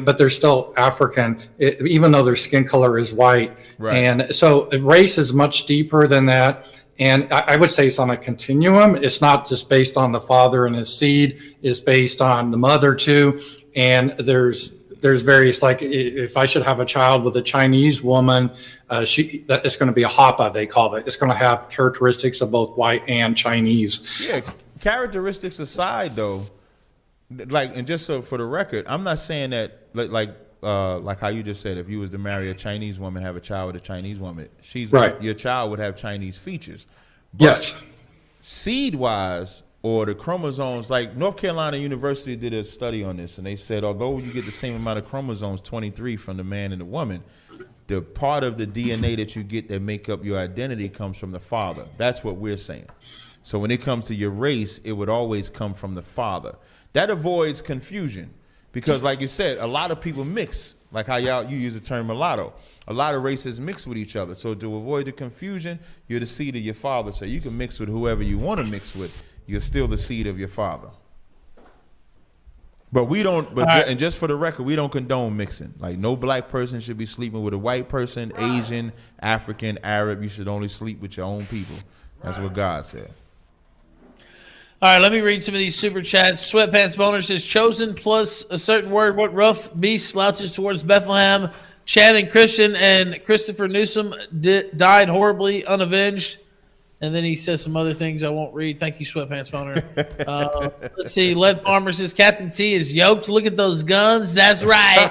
but they're still African, even though their skin color is white. Right. And so race is much deeper than that. And I would say it's on a continuum. It's not just based on the father and his seed. It's based on the mother too. And there's various, like if I should have a child with a Chinese woman, it's going to be a Hapa, they call it. It's going to have characteristics of both white and Chinese. Yeah, characteristics aside, though, like, and just so for the record, I'm not saying that like how you just said, if you was to marry a Chinese woman, have a child with a Chinese woman, your child would have Chinese features. But yes. Seed-wise, or the chromosomes, like North Carolina University did a study on this, and they said although you get the same amount of chromosomes, 23 from the man and the woman, the part of the DNA that you get that make up your identity comes from the father. That's what we're saying. So when it comes to your race, it would always come from the father. That avoids confusion because, like you said, a lot of people mix, like how you use the term mulatto. A lot of races mix with each other. So to avoid the confusion, you're the seed of your father. So you can mix with whoever you want to mix with. You're still the seed of your father. But we don't, and just for the record, we don't condone mixing. Like no black person should be sleeping with a white person, Asian, African, Arab. You should only sleep with your own people. That's what God said. All right, let me read some of these super chats. Sweatpants Boner says, chosen plus a certain word. What rough beast slouches towards Bethlehem? Channing Christian and Christopher Newsom died horribly, unavenged. And then he says some other things I won't read. Thank you, Sweatpants Boner. Let's see. Lead Palmer says, Captain T is yoked. Look at those guns. That's right.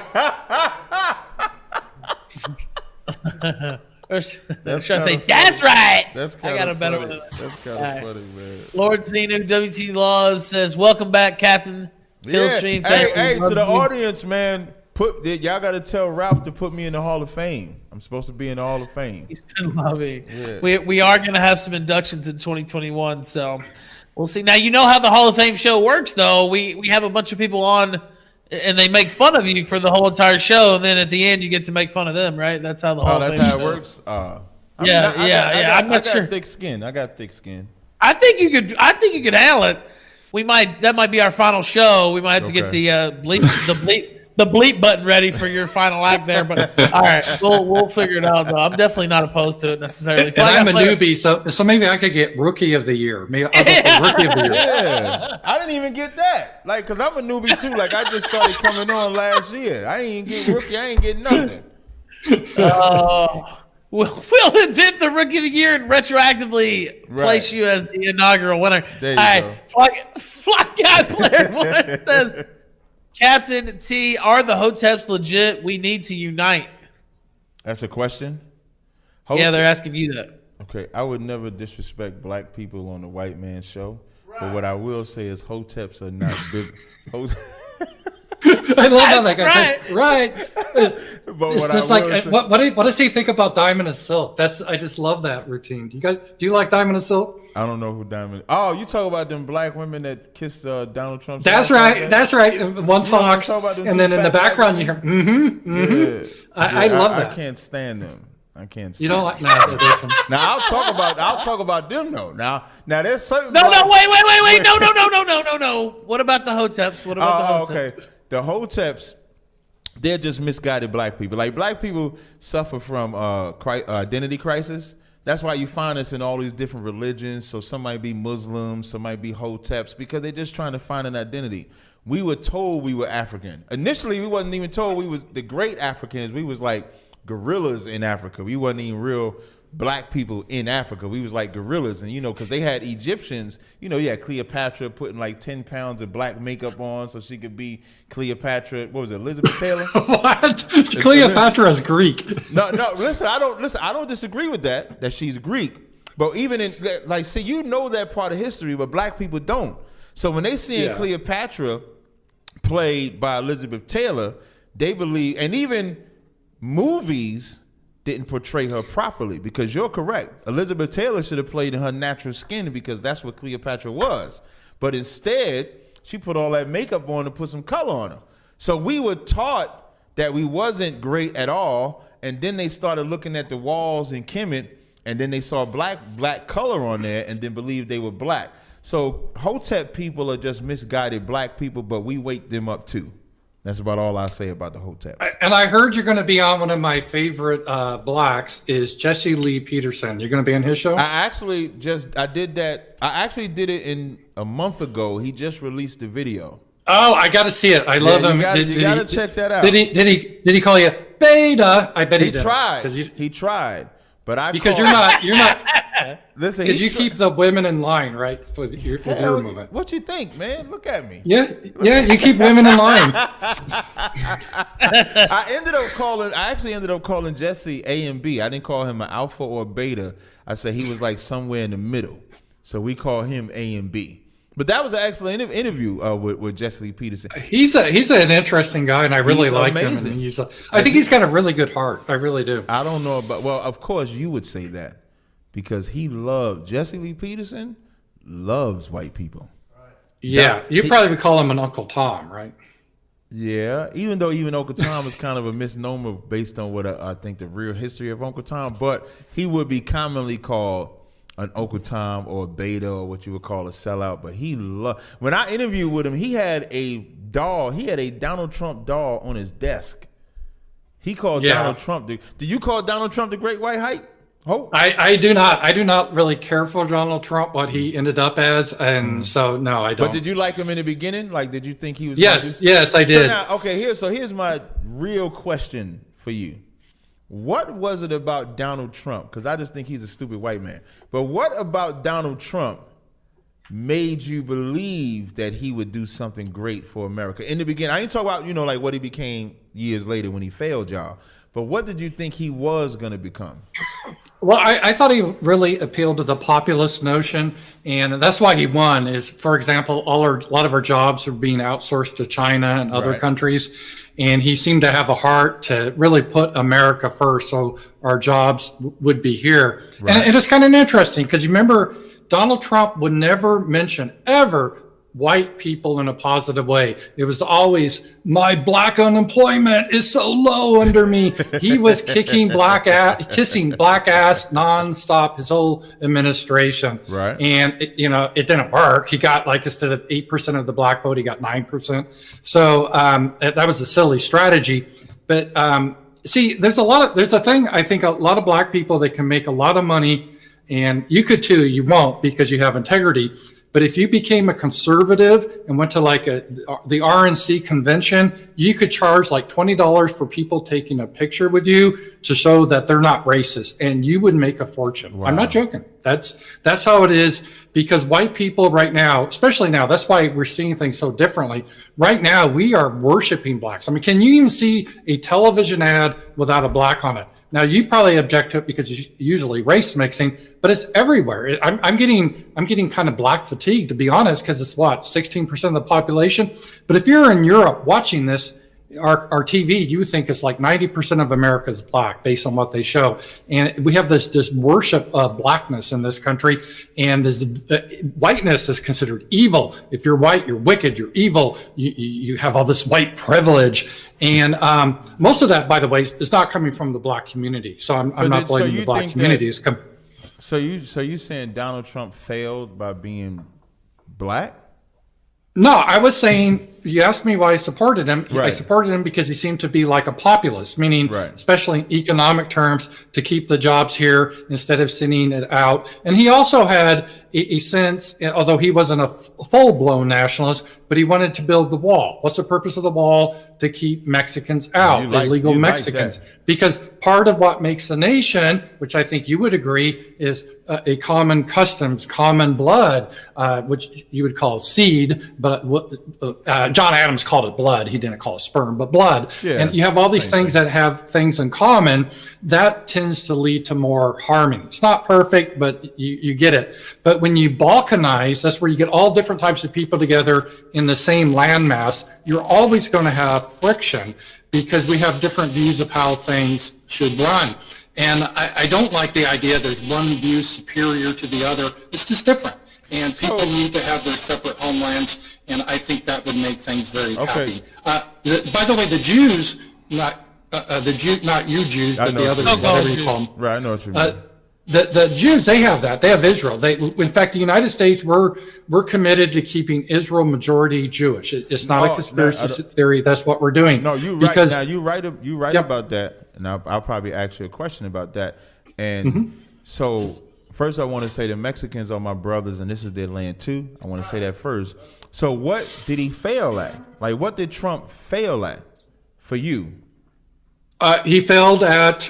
Or should I say, that's right? I got a better one. That's kind of funny, man. Lord Zeno, WT Laws says, welcome back, Captain. Killstream. Hey, to the audience, man, y'all got to tell Ralph to put me in the Hall of Fame. I'm supposed to be in the Hall of Fame. He's been loving. Yeah. We are going to have some inductions in 2021, so we'll see. Now, you know how the Hall of Fame show works, though. We have a bunch of people on, and they make fun of you for the whole entire show, and then at the end you get to make fun of them, right? That's how the Hall of Fame that's how show. it works? I'm not sure. I got thick skin. I think you could handle it. That might be our final show. We might have to get the bleep button ready for your final act there, but all right, we'll figure it out. Though. I'm definitely not opposed to it necessarily. And I'm a newbie, so maybe I could get Rookie of the Year. Maybe I'll go for Rookie of the Year. Yeah, I didn't even get that. Like, cause I'm a newbie too. Like, I just started coming on last year. I ain't get Rookie. I ain't getting nothing. We'll invent the Rookie of the Year and retroactively place you as the inaugural winner. There you go. Fly Guy Player One says, Captain T, are the Hoteps legit? We need to unite. That's a question? Yeah, they're asking you that. Okay, I would never disrespect black people on the white man show, but what I will say is Hoteps are not big. I love how that guy said, right. But it's just like, what does he think about Diamond and Silk? I just love that routine. Do you like Diamond and Silk? I don't know who Diamond. Oh, you talk about them black women that kissed Donald Trump. That's right. That's right. One talks, and then in the background you hear, Yeah. I love that. I can't stand them. I can't. You don't like? No, now I'll talk about them though. Now there's certain. No, wait. No. What about the Hoteps? What about the Hoteps? Okay. The Hoteps, they're just misguided black people. Like black people suffer from identity crisis. That's why you find us in all these different religions. So some might be Muslims, some might be Hoteps, because they're just trying to find an identity. We were told we were African. Initially, we wasn't even told we was the great Africans. We was like gorillas in Africa. We wasn't even real black people in Africa. We was like gorillas, and because they had Egyptians. You had Cleopatra putting like 10 pounds of black makeup on so she could be Cleopatra. What was it, Elizabeth Taylor? What? Cleopatra is Greek. No. Listen. I don't disagree with that she's Greek. But even in that part of history, but black people don't. So when they see Cleopatra played by Elizabeth Taylor, they believe, and even movies didn't portray her properly, because you're correct. Elizabeth Taylor should have played in her natural skin, because that's what Cleopatra was. But instead, she put all that makeup on and put some color on her. So we were taught that we wasn't great at all, and then they started looking at the walls in Kemet, and then they saw black color on there, and then believed they were black. So Hotep people are just misguided black people, but we wake them up too. That's about all I say about the Hoteps. And I heard you're going to be on one of my favorite blacks is Jesse Lee Peterson. You're going to be on his show? I did that. I actually did it in a month ago. He just released the video. Oh, I got to see it. I love him. You got to check that out. Did he call you beta? I bet he did. He tried. But you're not. Listen, because you keep the women in line, right, for your movement. What you think, man? Look at me. Yeah, you keep women in line. I actually ended up calling Jesse A and B. I didn't call him an alpha or a beta. I said he was like somewhere in the middle. So we call him A and B. But that was an excellent interview with Jesse Lee Peterson. He's an interesting guy, and I really like him. And I think he's got a really good heart. I really do. I don't know about. Well, of course you would say that because Jesse Lee Peterson loves white people. Right. Yeah, you probably would call him an Uncle Tom, right? Yeah, even though Uncle Tom is kind of a misnomer based on what I think the real history of Uncle Tom, but he would be commonly called an Uncle Tom or a beta or what you would call a sellout. But when I interviewed with him, he had a doll. He had a Donald Trump doll on his desk. He called Donald Trump. Do you call Donald Trump the Great White Hype? Oh, I do not. I do not really care for Donald Trump, what he ended up as, and so no, I don't. But did you like him in the beginning? Like, did you think he was? Yes, I did. So here's my real question for you. What was it about Donald Trump? Because I just think he's a stupid white man. But what about Donald Trump made you believe that he would do something great for America? In the beginning, I ain't talking about, like what he became years later when he failed y'all. But what did you think he was going to become? Well, I thought he really appealed to the populist notion, and that's why he won. Is, for example, a lot of our jobs are being outsourced to China and other countries, and he seemed to have a heart to really put America first, so our jobs would be here. Right. And it's kind of interesting because you remember Donald Trump would never mention ever white people in a positive way. It was always, my black unemployment is so low under me. He was kissing black ass nonstop his whole administration. Right. And it didn't work. He got, like, instead of 8% of the black vote, he got 9%. So that was a silly strategy. But see, there's a thing, I think a lot of black people, they can make a lot of money, and you could too. You won't, because you have integrity. But if you became a conservative and went to like the RNC convention, you could charge like $20 for people taking a picture with you to show that they're not racist, and you would make a fortune. Wow. I'm not joking. That's how it is, because white people right now, especially now, that's why we're seeing things so differently. Right now, we are worshiping blacks. I mean, can you even see a television ad without a black on it? Now, you probably object to it because it's usually race mixing, but it's everywhere. I'm getting kind of black fatigue, to be honest, because it's 16% of the population. But if you're in Europe watching this, our TV, you think it's like 90% of America is black based on what they show. And we have this worship of blackness in this country. And this whiteness is considered evil. If you're white, you're wicked, you're evil. You have all this white privilege. And most of that, by the way, is not coming from the black community. So I'm not blaming the black community. So you saying Donald Trump failed by being black? No, I was saying, you asked me why I supported him. Right. I supported him because he seemed to be like a populist, meaning, especially in economic terms, to keep the jobs here instead of sending it out. And he also had a sense, although he wasn't a full-blown nationalist, but he wanted to build the wall. What's the purpose of the wall? To keep Mexicans out, illegal Mexicans. Because part of what makes a nation, which I think you would agree, is a common customs, common blood, which you would call seed, but John Adams called it blood. He didn't call it sperm, but blood. Yeah, and you have all these things that have things in common. That tends to lead to more harmony. It's not perfect, but you get it. But when you balkanize, that's where you get all different types of people together in the same landmass. You're always going to have friction because we have different views of how things should run. And I don't like the idea there's one view superior to the other. It's just different. And people need to have their separate homelands, and I think that would make things very happy. By the way, the Jews, not you Jews, but the others, whatever you call them. Right, I know what you mean. The Jews, they have that. They have Israel. In fact, the United States, we're committed to keeping Israel majority Jewish. It's not a conspiracy theory. That's what we're doing. No, you're right. Now you're right about that. And I'll probably ask you a question about that. And so first, I want to say the Mexicans are my brothers, and this is their land too. I want to say that first. So what did he fail at? Like, what did Trump fail at for you? He failed at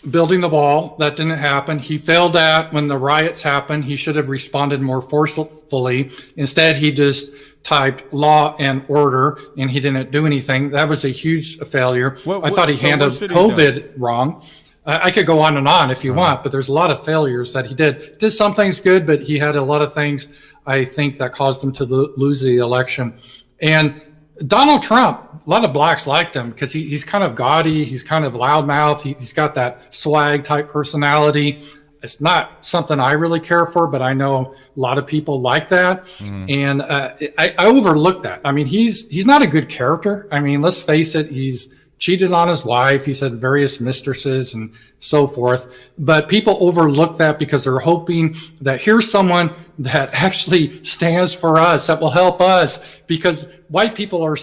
building the wall. That didn't happen. He failed at when the riots happened. He should have responded more forcefully. Instead, he just typed law and order, and he didn't do anything. That was a huge failure. I thought he handled COVID wrong. I could go on and on if you want, but there's a lot of failures that he did. Did some things good, but he had a lot of things, I think, that caused him to lose the election. And Donald Trump, a lot of blacks liked him because he's kind of gaudy. He's kind of loudmouth. He's got that swag type personality. It's not something I really care for, but I know a lot of people like that. And I overlooked that. I mean, he's not a good character. I mean, let's face it, he's cheated on his wife. He's had various mistresses and so forth. But people overlook that because they're hoping that here's someone that actually stands for us, that will help us. Because white people are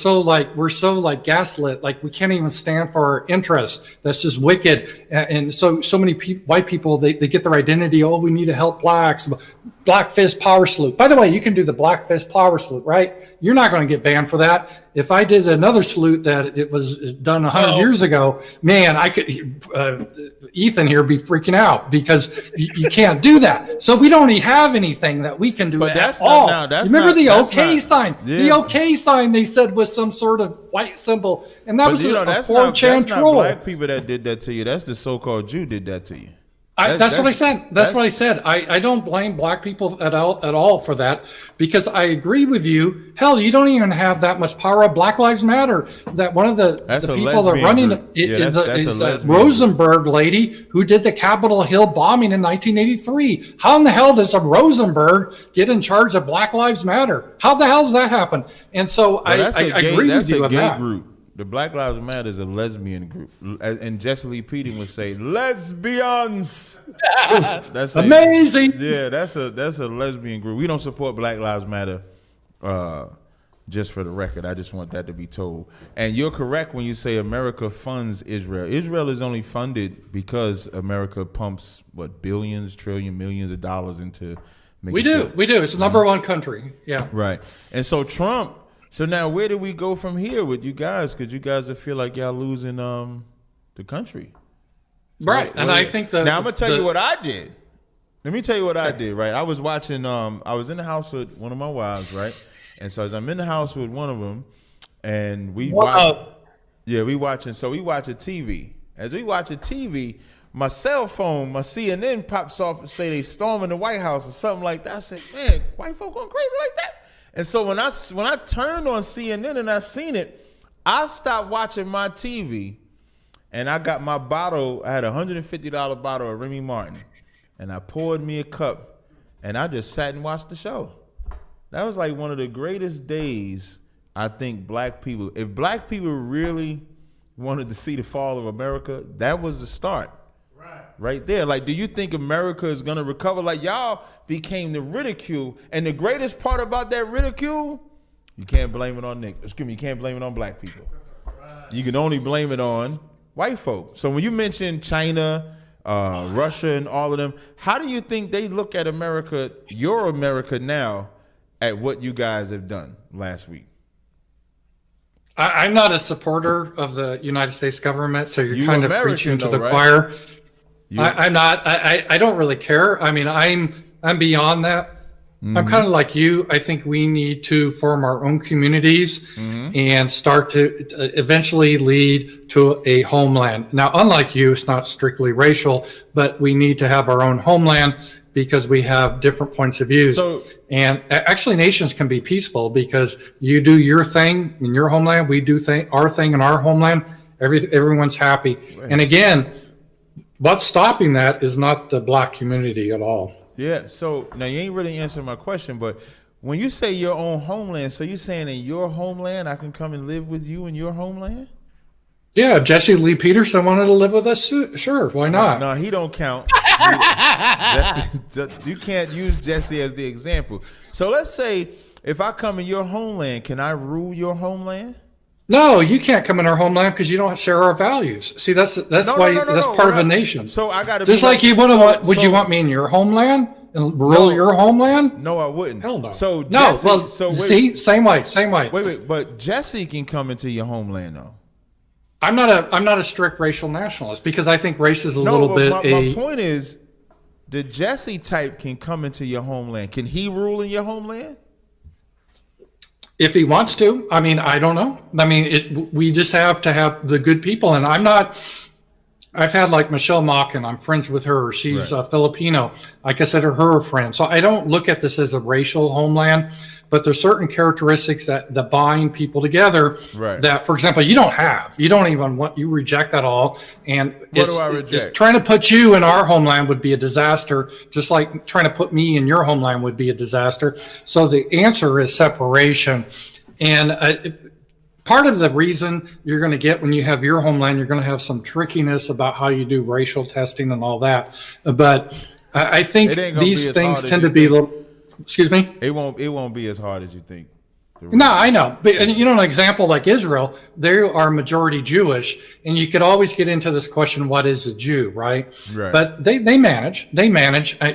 we're so gaslit, like we can't even stand for our interests. That's just wicked. And so many white people, they get their identity. Oh, we need to help blacks. Black fist power salute. By the way, you can do the black fist power salute, right? You're not going to get banned for that. If I did another salute that it was done 100 years ago, man, I could, Ethan here be freaking out because you can't do that. So we don't even have anything that we can do at all. Remember the OK sign? Yeah. The OK sign they said was some sort of white symbol, and that was a 4chan troll. That's not black people that did that to you. That's the so-called Jew did that to you. That's what I said. That's what I said. I don't blame black people at all for that, because I agree with you. Hell, you don't even have that much power. Black Lives Matter. That one of the people that are running is Rosenberg lady who did the Capitol Hill bombing in 1983. How in the hell does a Rosenberg get in charge of Black Lives Matter? How the hell does that happen? And so I agree with you on that. Group. The Black Lives Matter is a lesbian group, and Jesse Lee Peterson would say lesbians. That's amazing. That's a lesbian group. We don't support Black Lives Matter. Just for the record, I just want that to be told. And you're correct when you say America funds Israel. Israel is only funded because America pumps billions, trillions, millions of dollars into. We do. It's the number one country. Yeah. Right. And so Trump. So now, where do we go from here with you guys? Because you guys feel like y'all losing the country, so right? And I think now I'm gonna tell you what I did. Let me tell you what I did. Right, I was watching. I was in the house with one of my wives, right? And so as I'm in the house with one of them, and we watching. So we watch a TV. As we watch a TV, my cell phone, my CNN pops off and say they storming the White House or something like that. I said, man, white folk going crazy like that. And so when I turned on CNN and I seen it, I stopped watching my TV, and I got my bottle. I had a $150 bottle of Remy Martin, and I poured me a cup, and I just sat and watched the show. That was like one of the greatest days I think black people. If black people really wanted to see the fall of America, that was the start. Right there. Like, do you think America is going to recover? Like, y'all became the ridicule. And the greatest part about that ridicule, you can't blame it on you can't blame it on black people. You can only blame it on white folk. So when you mention China, Russia, and all of them, how do you think they look at America, your America now, at what you guys have done last week? I'm not a supporter of the United States government, so you're kind of preaching to the choir. I'm not. I don't really care. I mean, I'm beyond that. Mm-hmm. I'm kind of like you. I think we need to form our own communities and start to eventually lead to a homeland. Now, unlike you, it's not strictly racial, but we need to have our own homeland because we have different points of view. And actually, nations can be peaceful because you do your thing in your homeland, we do our thing in our homeland. Everyone's happy. Right. And again, what's stopping that is not the black community at all. Yeah, so now you ain't really answering my question, but when you say your own homeland, so you're saying in your homeland I can come and live with you in your homeland? Yeah, if Jesse Lee Peterson wanted to live with us, sure, why not? No, he don't count. You can't use Jesse as the example. So let's say if I come in your homeland, can I rule your homeland? No, you can't come in our homeland because you don't share our values. See, that's why that's part of a nation. So I got to just like you would you want me in your homeland and rule your homeland? No, I wouldn't. Hell no. So no, Jesse, well, see, same way. Wait, but Jesse can come into your homeland though. I'm not a strict racial nationalist because I think race is a little bit. My point is, the Jesse type can come into your homeland. Can he rule in your homeland? If he wants to. I mean, I don't know. I mean, we just have to have the good people. And I've had like Michelle Mock, and I'm friends with her. She's Filipino. I consider her a friend. So I don't look at this as a racial homeland, but there's certain characteristics that bind people together that, for example, you don't have. You don't even want, you reject that all. And what do I reject? Trying to put you in our homeland would be a disaster, just like trying to put me in your homeland would be a disaster. So the answer is separation. And part of the reason you're going to get when you have your homeland, you're going to have some trickiness about how you do racial testing and all that. But I think these things tend to be a little. Excuse me? It won't be as hard as you think. No, I know. But you know, an example like Israel, they are majority Jewish, and you could always get into this question, what is a Jew, right? But they manage.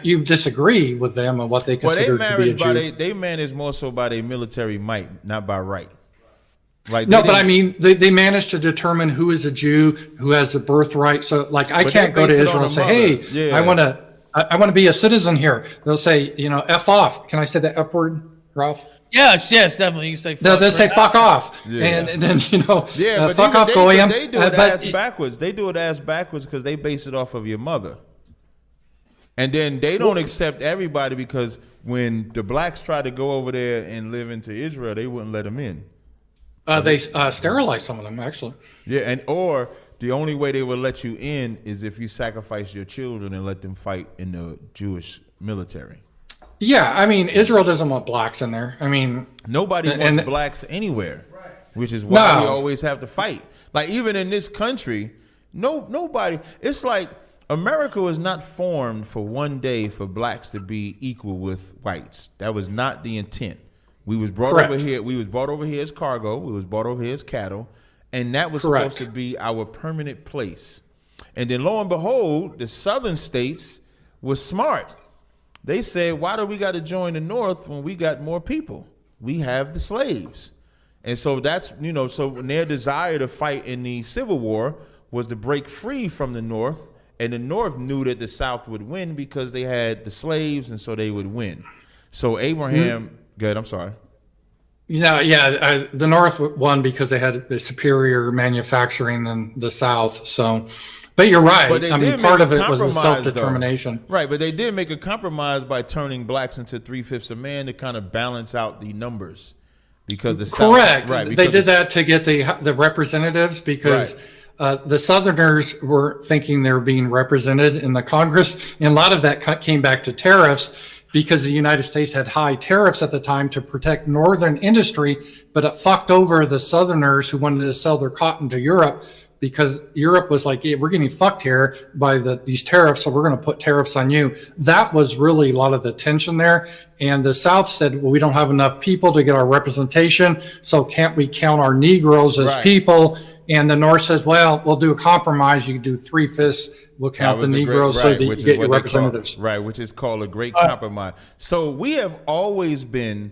You disagree with them on what they consider to be a Jew. They manage more so by their military might, not by right. Like no, but I mean, they managed to determine who is a Jew, who has a birthright. So, like, I can't go to Israel and say, hey, I want to be a citizen here. They'll say, you know, F off. Can I say the F word, Ralph? Yes, definitely. You can say fuck. They'll say fuck off. Yeah. And then, you know, fuck off, go in. They do it ass backwards. They do it ass backwards because they base it off of your mother. And then they don't accept everybody because when the blacks try to go over there and live into Israel, they wouldn't let them in. They sterilized some of them, actually. Yeah, or the only way they will let you in is if you sacrifice your children and let them fight in the Jewish military. Yeah, I mean, Israel doesn't want blacks in there. I mean, nobody wants blacks anywhere, which is why we always have to fight. Like even in this country, nobody. It's like America was not formed for one day for blacks to be equal with whites. That was not the intent. We was brought over here. We was brought over here as cargo. We was brought over here as cattle, and that was supposed to be our permanent place. And then lo and behold, the southern states were smart. They said, why do we got to join the North when we got more people? We have the slaves. And so that's, you know, so their desire to fight in the Civil War was to break free from the North. And the North knew that the South would win because they had the slaves, and so they would win. So Abraham, good, I'm sorry. Yeah, the North won because they had the superior manufacturing than the South. So, but you're right. I mean, part of it was the self-determination. Right, but they did make a compromise by turning blacks into 3/5 of man to kind of balance out the numbers, because the South, right. They did that to get the representatives because the Southerners were thinking they were being represented in the Congress, and a lot of that came back to tariffs. Because the United States had high tariffs at the time to protect Northern industry, but it fucked over the Southerners who wanted to sell their cotton to Europe, because Europe was like, hey, we're getting fucked here by these tariffs, so we're going to put tariffs on you. That was really a lot of the tension there. And the South said, well, we don't have enough people to get our representation, so can't we count our Negroes as people? And the North says, well, we'll do a compromise. You can do 3/5. We'll count the Negroes so that you get your representatives. Which is called a great compromise. So we have always been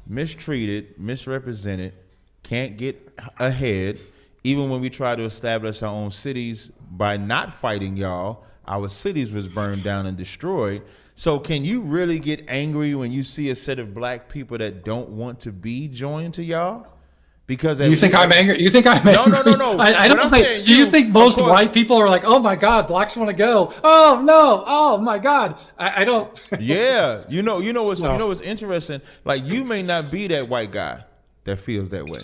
mistreated, misrepresented, can't get ahead. Even when we try to establish our own cities by not fighting y'all, our cities was burned down and destroyed. So can you really get angry when you see a set of black people that don't want to be joined to y'all? Because you think I'm angry? You think I'm angry? No. I don't think. Do you think most white people are like, "Oh my God, blacks want to go"? Oh no! Oh my God! I don't. Yeah, you know what's interesting? Like, you may not be that white guy that feels that way,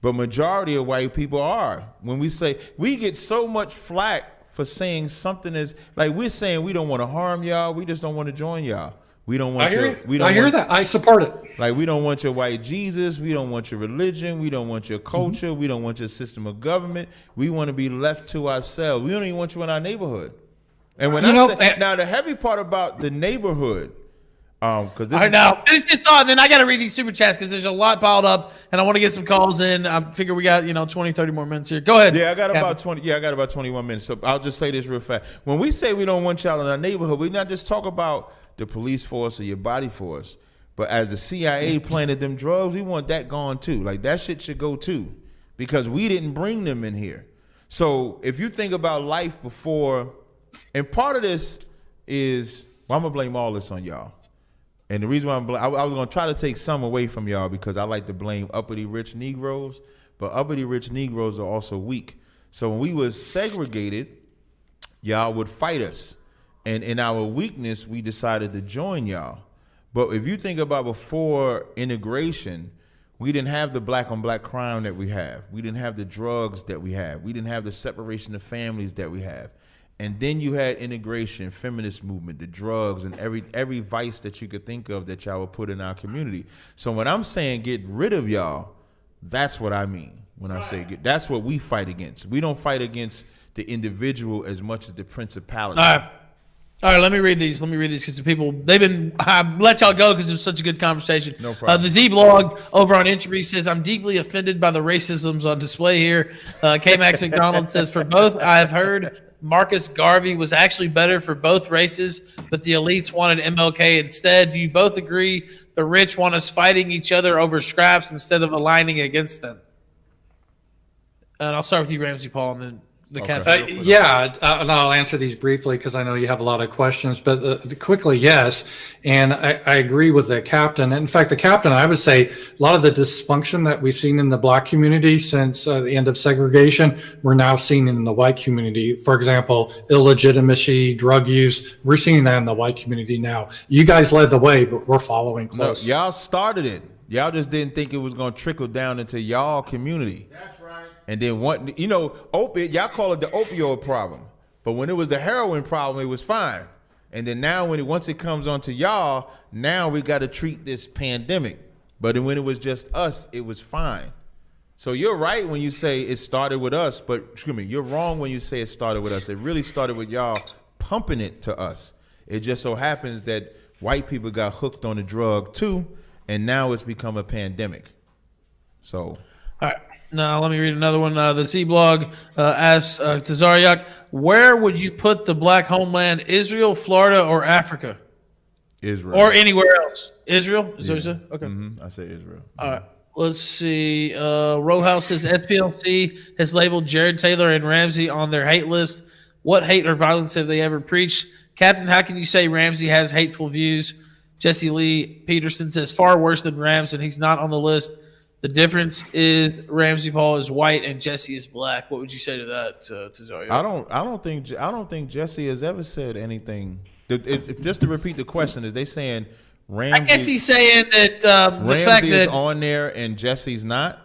but majority of white people are. When we say, we get so much flack for saying something is like, we're saying we don't want to harm y'all, we just don't want to join y'all. We don't want I hear that. I support it. Like, we don't want your white Jesus. We don't want your religion. We don't want your culture. Mm-hmm. We don't want your system of government. We want to be left to ourselves. We don't even want you in our neighborhood. And when now the heavy part about the neighborhood, because this I know. Finish this thought, and then I got to read these super chats because there's a lot piled up, and I want to get some calls in. I figure we got 20, 30 more minutes here. Go ahead. Yeah, I got about 20. Yeah, I got about 21 minutes. So I'll just say this real fast. When we say we don't want y'all in our neighborhood, we not just talk about the police force or your body force, but as the CIA planted them drugs, we want that gone too. Like, that shit should go too, because we didn't bring them in here. So if you think about life before, and part of this is, well, I'm gonna blame all this on y'all. And the reason why I was going to try to take some away from y'all, because I like to blame uppity rich Negroes, but uppity rich Negroes are also weak. So when we was segregated, y'all would fight us. And in our weakness, we decided to join y'all. But if you think about before integration, we didn't have the black on black crime that we have. We didn't have the drugs that we have. We didn't have the separation of families that we have. And then you had integration, feminist movement, the drugs, and every vice that you could think of that y'all would put in our community. So when I'm saying get rid of y'all, that's what I mean when I say that's what we fight against. We don't fight against the individual as much as the principality. All right, let me read these. Because the people, I let y'all go because it was such a good conversation. No problem. The Z blog over on Entry says, I'm deeply offended by the racisms on display here. K-Max McDonald says, for both, I have heard Marcus Garvey was actually better for both races, but the elites wanted MLK instead. Do you both agree the rich want us fighting each other over scraps instead of aligning against them? And I'll start with you, Ramsey Paul, and then the captain. And I'll answer these briefly because I know you have a lot of questions, but quickly, yes. And I agree with the captain. In fact, the captain, I would say a lot of the dysfunction that we've seen in the black community since the end of segregation, we're now seeing in the white community. For example, illegitimacy, drug use, we're seeing that in the white community now. You guys led the way, but we're following close. No, y'all started it. Y'all just didn't think it was going to trickle down into y'all community. That's right. And then opiate, y'all call it the opioid problem. But when it was the heroin problem, it was fine. And then now once it comes onto y'all, now we got to treat this pandemic. But when it was just us, it was fine. So you're right when you say it started with us, but you're wrong when you say it started with us. It really started with y'all pumping it to us. It just so happens that white people got hooked on the drug too, and now it's become a pandemic. So. All right. Now, let me read another one. The Z blog asks Tazaryach, where would you put the black homeland, Israel, Florida, or Africa? Israel. Or anywhere else? Israel? Is that what you said? Okay. Mm-hmm. I say Israel. All right. Let's see. Rowhouse says SPLC has labeled Jared Taylor and Ramsey on their hate list. What hate or violence have they ever preached? Captain, how can you say Ramsey has hateful views? Jesse Lee Peterson says far worse than Rams, and he's not on the list. The difference is Ramsey Paul is white and Jesse is black. What would you say to that, Tazaryach? I don't think Jesse has ever said anything. Just to repeat the question, is they saying Ramsey? I guess he's saying that the Ramsey fact is that on there and Jesse's not.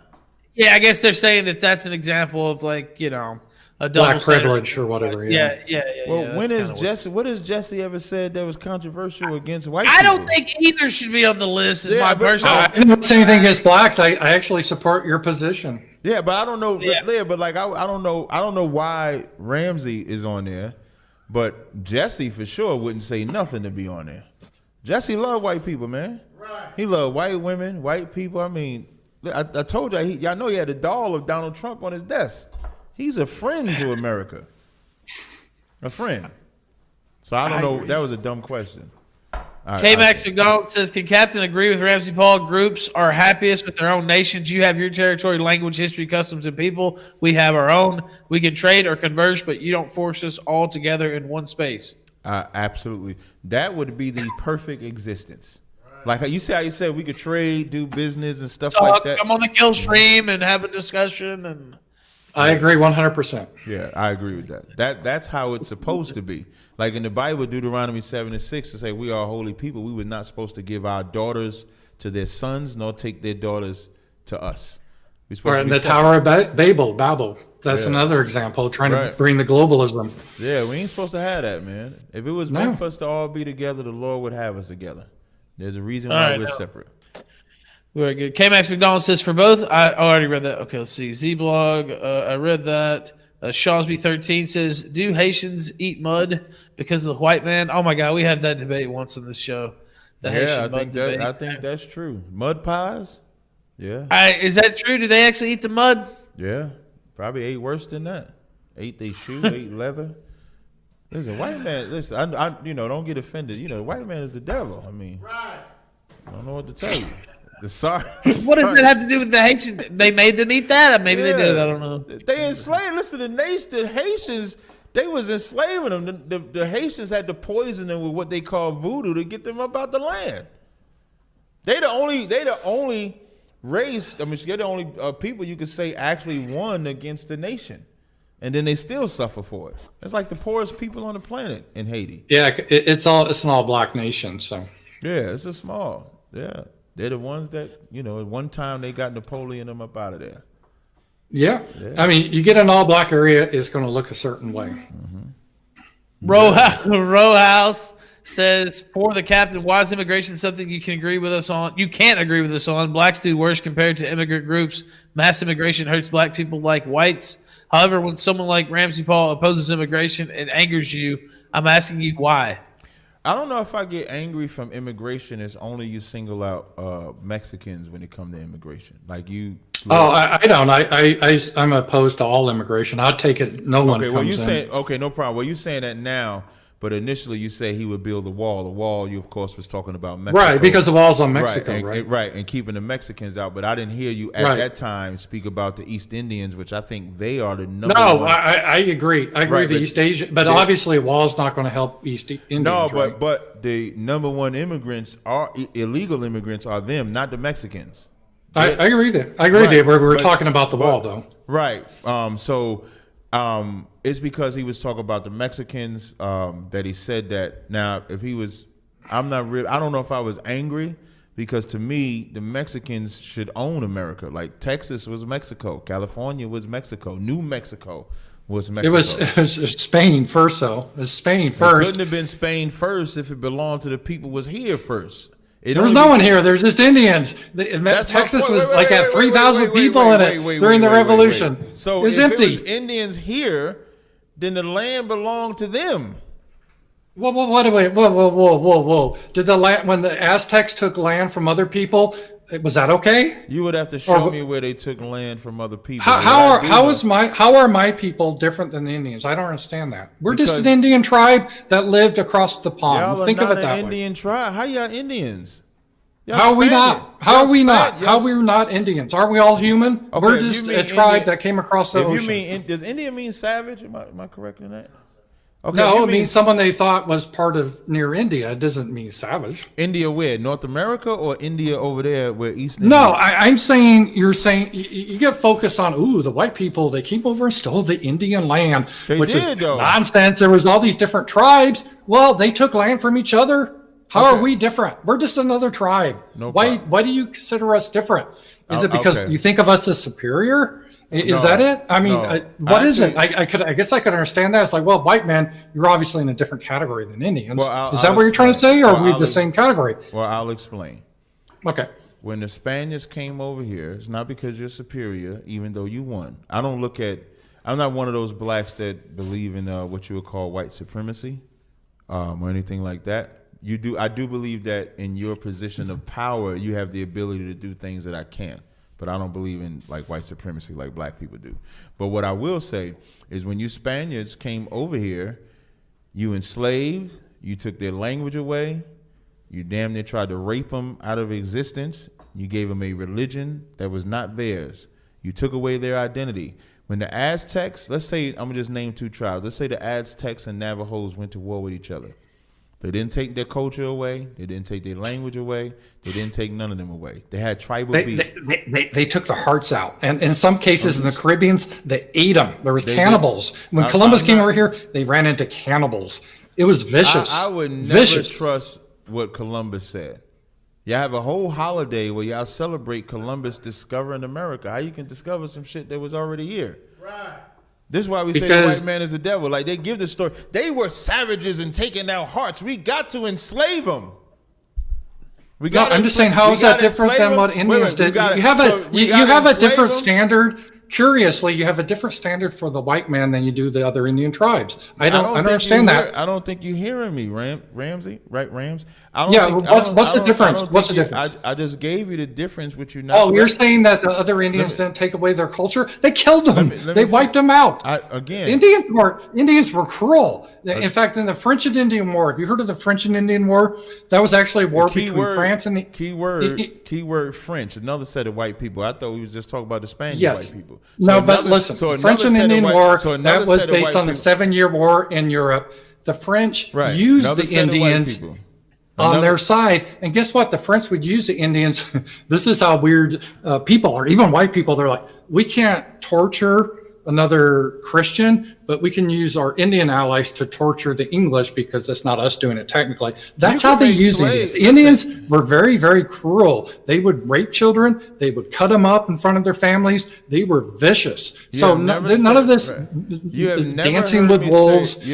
Yeah, I guess they're saying that that's an example of a double black privilege or whatever. Yeah. Well, when is Jesse? What has Jesse ever said that was controversial against white I people? don't think either should be on the list. Is my personal. I didn't say anything against blacks. I actually support your position. Yeah, but I don't know. Yeah. But I don't know. I don't know why Ramsey is on there, but Jesse for sure wouldn't say nothing to be on there. Jesse love white people, man. Right. He love white women, white people. I mean, I told y'all know he had a doll of Donald Trump on his desk. He's a friend to America. A friend. So I don't know. That was a dumb question. K-Max McDonald says, can Captain agree with Ramsey Paul? Groups are happiest with their own nations. You have your territory, language, history, customs, and people. We have our own. We can trade or converse, but you don't force us all together in one space. Absolutely. That would be the perfect existence. Like how you said we could trade, do business and stuff like that. Come on the Killstream and have a discussion. And I agree 100%. Yeah, I agree with that. That's how it's supposed to be. Like in the Bible, Deuteronomy 7:6, to say we are holy people. We were not supposed to give our daughters to their sons, nor take their daughters to us. Or in the Tower of Babel. That's another example, trying to bring the globalism. Yeah, we ain't supposed to have that, man. If it was meant for us to all be together, the Lord would have us together. There's a reason All why right, we're now. separate. Very good. K-Max McDonald says for both. I already read that. Okay, let's see. Z-Blog, I read that. Shawsby13 says, do Haitians eat mud because of the white man? Oh, my God. We had that debate once on this show. The Haitian mud debate. I think that's true. Mud pies? Yeah. Is that true? Do they actually eat the mud? Yeah. Probably ate worse than that. Ate they shoe, ate leather. Listen, white man, listen, I don't get offended. The white man is the devil. I mean, right. I don't know what to tell you. What does that have to do with the Haitians? They made them eat that? Or maybe they did. I don't know. They enslaved. Listen, the Haitians, they was enslaving them. The Haitians had to poison them with what they call voodoo to get them up out the land. They the only race. I mean, they're the only people you could say actually won against the nation, and then they still suffer for it. It's like the poorest people on the planet in Haiti. Yeah, it's an all black nation. So yeah, it's a small. Yeah. They're the ones that, at one time they got Napoleon them up out of there. Yeah. I mean, you get an all black area, it's going to look a certain way. Mm-hmm. Rowhouse says, for the captain, why is immigration something you can agree with us on? You can't agree with us on. Blacks do worse compared to immigrant groups. Mass immigration hurts black people like whites. However, when someone like Ramsey Paul opposes immigration, it angers you. I'm asking you why. I don't know if I get angry from immigration. It's only you single out Mexicans when it comes to immigration. Like you. Oh, I don't. I'm opposed to all immigration. I'd take it. No one comes in. Okay, no problem. Well, you're saying that now, but initially you say he would build a wall. The wall, you of course was talking about Mexico. Right, because the wall's on Mexico, right, and keeping the Mexicans out. But I didn't hear you at that time speak about the East Indians, which I think they are the number one. No, I agree. I agree with the East Asian, but obviously a wall's not going to help East Indians. No, but the number one immigrants are illegal immigrants are them, not the Mexicans. I agree with you. I agree with you. We're talking about the wall, though. Right. It's because he was talking about the Mexicans that he said that. Now, if he was, I don't know if I was angry because to me, the Mexicans should own America. Like Texas was Mexico. California was Mexico. New Mexico was Mexico. It was Spain first, though. It was Spain first. It couldn't have been Spain first if it belonged to the people was here first. There was no one here. There's just Indians. Texas was like had 3,000 people in it during the Revolution. So it was if empty. It was Indians here, then the land belonged to them. Whoa! Did the land when the Aztecs took land from other people? Was that okay? You would have to show me where they took land from other people. How are my people different than the Indians? I don't understand that. We're just an Indian tribe that lived across the pond. Think of it that way. Indian tribe. How y'all Indians? How are we not? How are we not? How are we not Indians? Aren't we all human? Okay, we're just a tribe that came across the ocean. Does Indian mean savage? Am I correct in that? Okay, no, it means someone they thought was part of near India. It doesn't mean savage. India where? North America or India over there where East? No, I'm saying you're saying you get focused on the white people. They came over and stole the Indian land, which is nonsense. There was all these different tribes. Well, they took land from each other. How are we different? We're just another tribe. Why do you consider us different? Is it because you think of us as superior? Is that it? I mean, what is it? I guess I could understand that. It's like, well, white men, you're obviously in a different category than Indians. Is that what you're trying to say, or are we the same category? Well, I'll explain. Okay. When the Spaniards came over here, it's not because you're superior, even though you won. I'm not one of those blacks that believe in what you would call white supremacy or anything like that. I do believe that in your position of power, you have the ability to do things that I can't. But I don't believe in like white supremacy like black people do. But what I will say is when you Spaniards came over here, you enslaved, you took their language away, you damn near tried to rape them out of existence, you gave them a religion that was not theirs. You took away their identity. When the Aztecs, let's say, I'm going to just name two tribes. Let's say the Aztecs and Navajos went to war with each other. They didn't take their culture away. They didn't take their language away. They didn't take none of them away. They had tribal beef. They took the hearts out. And in some cases in the Caribbeans, they ate them. There was cannibals. When Columbus came over here, they ran into cannibals. It was vicious. I would never trust what Columbus said. Y'all have a whole holiday where y'all celebrate Columbus discovering America. How you can discover some shit that was already here? Right. This is why we say the white man is the devil. Like they give the story. They were savages and taking our hearts. We got to enslave them. No, I'm just saying, how is that different than what Indians did? You have a different standard. Curiously, you have a different standard for the white man than you do the other Indian tribes. I don't understand that. I don't think you're hearing me, Ramsey. Right, Rams? What's the difference? What's the difference? I just gave you the difference, which you're not. Oh, you're saying that the other Indians didn't take away their culture? They killed them. They wiped them out. Indians were cruel. In fact, in the French and Indian War, have you heard of the French and Indian War? That was actually a war between France and the keyword French. Another set of white people. I thought we was just talking about the Spanish white people. But listen, French and Indian War, that was based on the 7-year war in Europe. The French used the Indians on their side. And guess what? The French would use the Indians. This is how weird people are. Even white people, they're like, we can't torture another Christian, but we can use our Indian allies to torture the English because it's not us doing it technically. That's how they use Indians. The Indians were very, very cruel. They would rape children. They would cut them up in front of their families. They were vicious. So none of this dancing with wolves.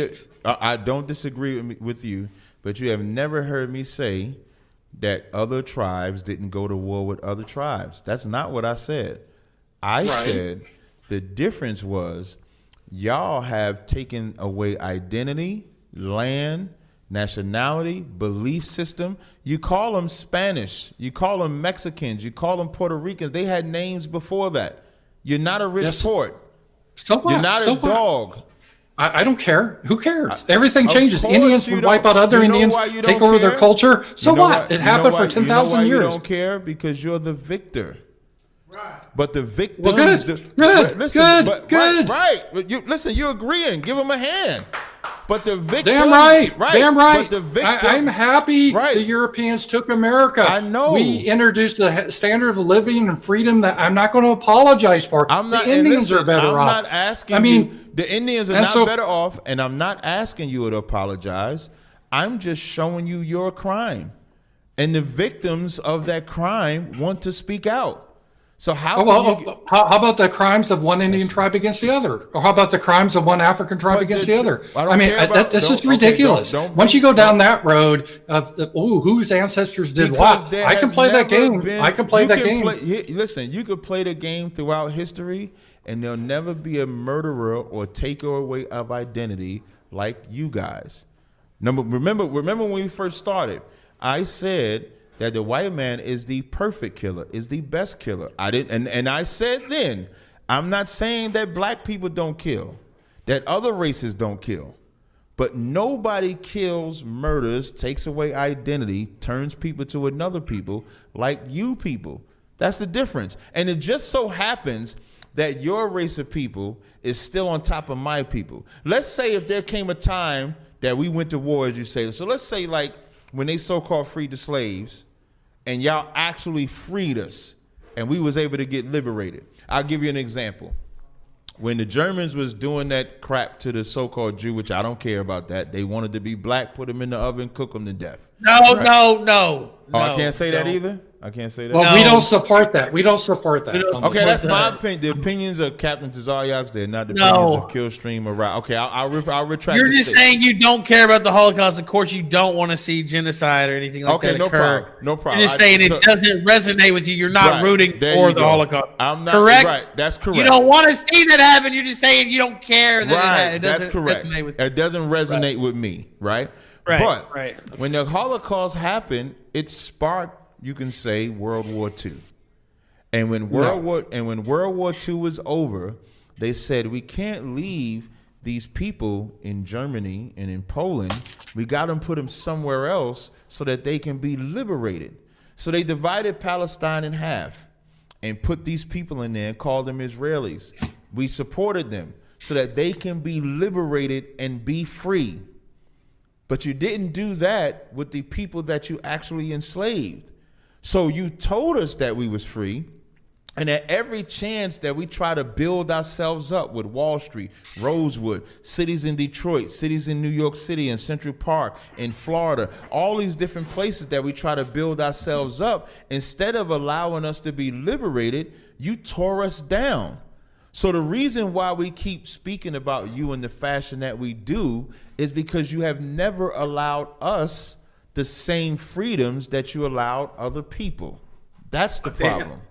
I don't disagree with you, but you have never heard me say that other tribes didn't go to war with other tribes. That's not what I said. I said the difference was y'all have taken away identity, land, nationality, belief system. You call them Spanish. You call them Mexicans. You call them Puerto Ricans. They had names before that. You're not a rich port. You're not a dog. I don't care. Who cares? Everything changes. Indians would wipe out other Indians, take over their culture. So what? It happened for 10,000 years. You don't care because you're the victor. Right. But the victims. Well, good. Right. Listen, you're agreeing. Give them a hand. But the victims. Damn right. But the victim, I'm happy the Europeans took America. I know. We introduced a standard of living and freedom that I'm not going to apologize for. The Indians are better off. I'm not asking you. The Indians are not better off, and I'm not asking you to apologize. I'm just showing you your crime. And the victims of that crime want to speak out. So how about the crimes of one Indian tribe against the other? Or how about the crimes of one African tribe against the other? This is ridiculous. Once you go down that road of, whose ancestors did what? I can play that game. Listen, you could play the game throughout history, and there'll never be a murderer or taker away of identity like you guys. Remember when we first started, I said that the white man is the perfect killer, is the best killer. And I said then, I'm not saying that black people don't kill, that other races don't kill, but nobody kills, murders, takes away identity, turns people to another people like you people. That's the difference. And it just so happens that your race of people is still on top of my people. Let's say if there came a time that we went to war, as you say. So let's say like when they so-called freed the slaves, and y'all actually freed us, and we was able to get liberated. I'll give you an example. When the Germans was doing that crap to the so-called Jew, which I don't care about that, they wanted to be black, put them in the oven, cook them to death. No. I can't say that either? I can't say that? Well, we don't support that. Okay, that's my opinion. The opinions of Captain Tazaryach, they're not the opinions of Killstream or Right. Okay, I'll retract. You're just saying you don't care about the Holocaust. Of course, you don't want to see genocide or anything like that occur. No problem. You're just saying it doesn't resonate with you. You're not rooting for the Holocaust. I'm not correct. Right, that's correct. You don't want to see that happen. You're just saying you don't care that it doesn't. That's correct. Resonate with you. It doesn't resonate with me, right? But when the Holocaust happened, it sparked, you can say, World War II. And when World War II was over, they said we can't leave these people in Germany and in Poland. We got to put them somewhere else so that they can be liberated. So they divided Palestine in half and put these people in there and called them Israelis. We supported them so that they can be liberated and be free. But you didn't do that with the people that you actually enslaved. So you told us that we was free, and at every chance that we try to build ourselves up with Wall Street, Rosewood, cities in Detroit, cities in New York City, in Central Park, in Florida, all these different places that we try to build ourselves up, instead of allowing us to be liberated, you tore us down. So the reason why we keep speaking about you in the fashion that we do is because you have never allowed us the same freedoms that you allowed other people. That's the problem.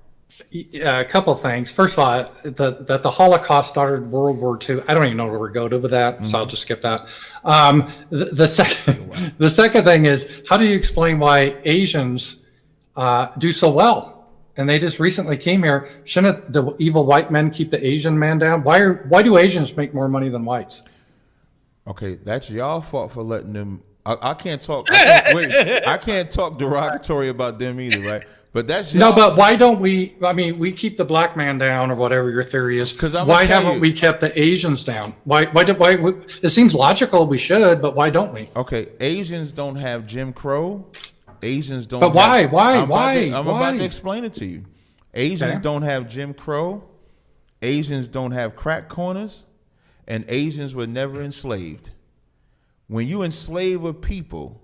A couple of things. First of all, that the Holocaust started World War II. I don't even know where we're going with that, so I'll just skip that. The second thing is, how do you explain why Asians do so well? And they just recently came here. Shouldn't the evil white men keep the Asian man down? Why do Asians make more money than whites? Okay, that's y'all fault for letting them. I can't talk. I can't talk derogatory about them either, right? But that's y'all. No. But why don't we? I mean, we keep the black man down, or whatever your theory is. Because why haven't we kept the Asians down? Why? It seems logical we should, but why don't we? Okay, Asians don't have Jim Crow. Asians don't. But why? I'm about to explain it to you. Asians don't have Jim Crow. Asians don't have crack corners, and Asians were never enslaved. When you enslave a people,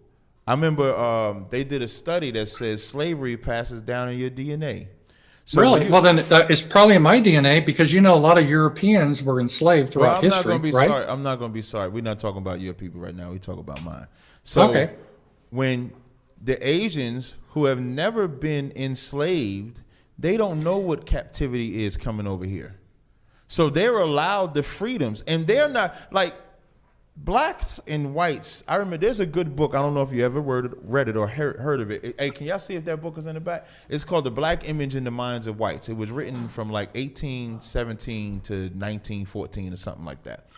I remember they did a study that says slavery passes down in your DNA. So really? Well, then it's probably in my DNA, because a lot of Europeans were enslaved throughout history, right? I'm not going to be sorry. We're not talking about your people right now. We're talking about mine. So when the Asians who have never been enslaved, they don't know what captivity is coming over here. So they're allowed the freedoms, and they're not like blacks and whites. I remember there's a good book. I don't know if you ever read it or heard of it. Hey, can y'all see if that book is in the back? It's called The Black Image in the Minds of Whites. It was written from like 1817 to 1914 or something like that.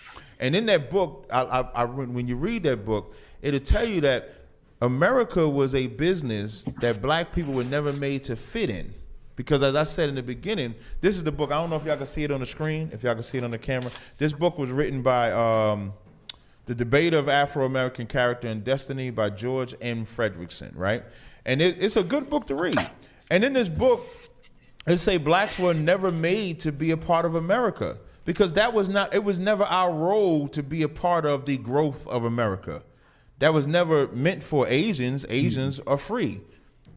And in that book, when you read that book, it'll tell you that America was a business that black people were never made to fit in. Because as I said in the beginning, this is the book. I don't know if y'all can see it on the screen, if y'all can see it on the camera. This book was written by The Debate of Afro-American Character and Destiny by George M. Frederickson, right? And it's a good book to read. And in this book, it say blacks were never made to be a part of America, because it was never our role to be a part of the growth of America. That was never meant for Asians. Asians are free.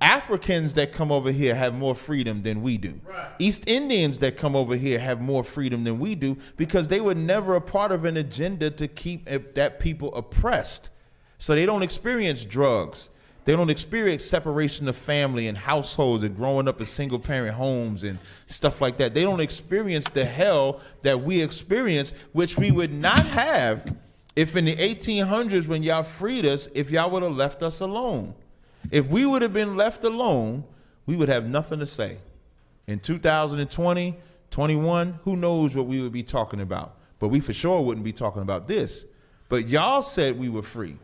Africans that come over here have more freedom than we do. Right. East Indians that come over here have more freedom than we do, because they were never a part of an agenda to keep that people oppressed. So they don't experience drugs. They don't experience separation of family and households and growing up in single parent homes and stuff like that. They don't experience the hell that we experience, which we would not have if in the 1800s, when y'all freed us, if y'all would have left us alone. If we would have been left alone, we would have nothing to say. In 2020, 21, who knows what we would be talking about? But we for sure wouldn't be talking about this. But y'all said we were free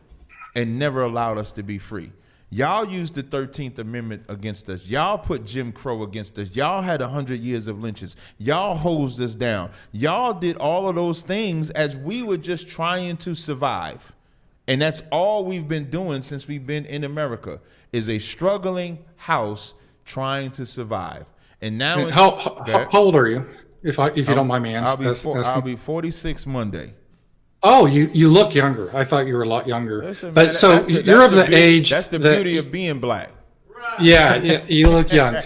and never allowed us to be free. Y'all used the 13th Amendment against us. Y'all put Jim Crow against us. Y'all had 100 years of lynchings. Y'all hosed us down. Y'all did all of those things as we were just trying to survive. And that's all we've been doing since we've been in America, is a struggling house trying to survive. And now, how old are you? If you don't mind me asking. I'll be 46 Monday. Oh, you look younger. I thought you were a lot younger. Listen, but man, so you're of the age. That's the beauty of being black. Yeah, you look young.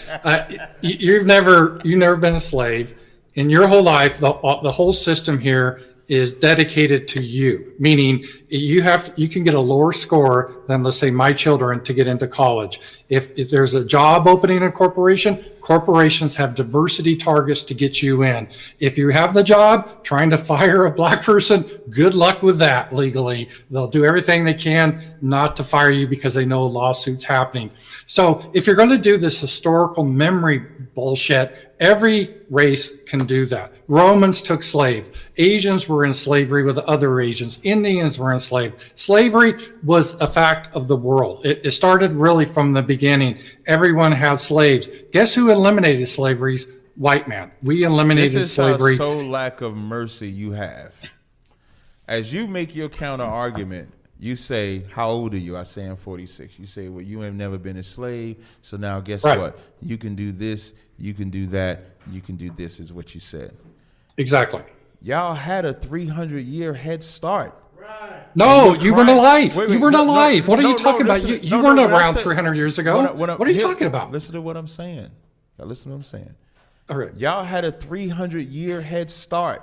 You've never been a slave in your whole life. The whole system here is dedicated to you, meaning you can get a lower score than, let's say, my children to get into college. If there's a job opening in a corporation, corporations have diversity targets to get you in. If you have the job, trying to fire a black person, good luck with that legally. They'll do everything they can not to fire you because they know lawsuits happening. So if you're going to do this historical memory bullshit, every race can do that. Romans took slaves. Asians were in slavery with other Asians. Indians were enslaved. Slavery was a fact of the world. It started really from the beginning. Everyone had slaves. Guess who eliminated slavery? White man. We eliminated slavery. This is so lack of mercy you have. As you make your counter argument, you say, how old are you? I say I'm 46. You say, well, you have never been a slave, so now guess what? You can do this, you can do that, you can do this, is what you said. Exactly. Y'all had a 300-year head start. Right. No, you weren't alive. You weren't alive. What are you talking about? You weren't around 300 years ago. What are you talking about? Listen to what I'm saying. Listen to what I'm saying. All right. Y'all had a 300-year head start.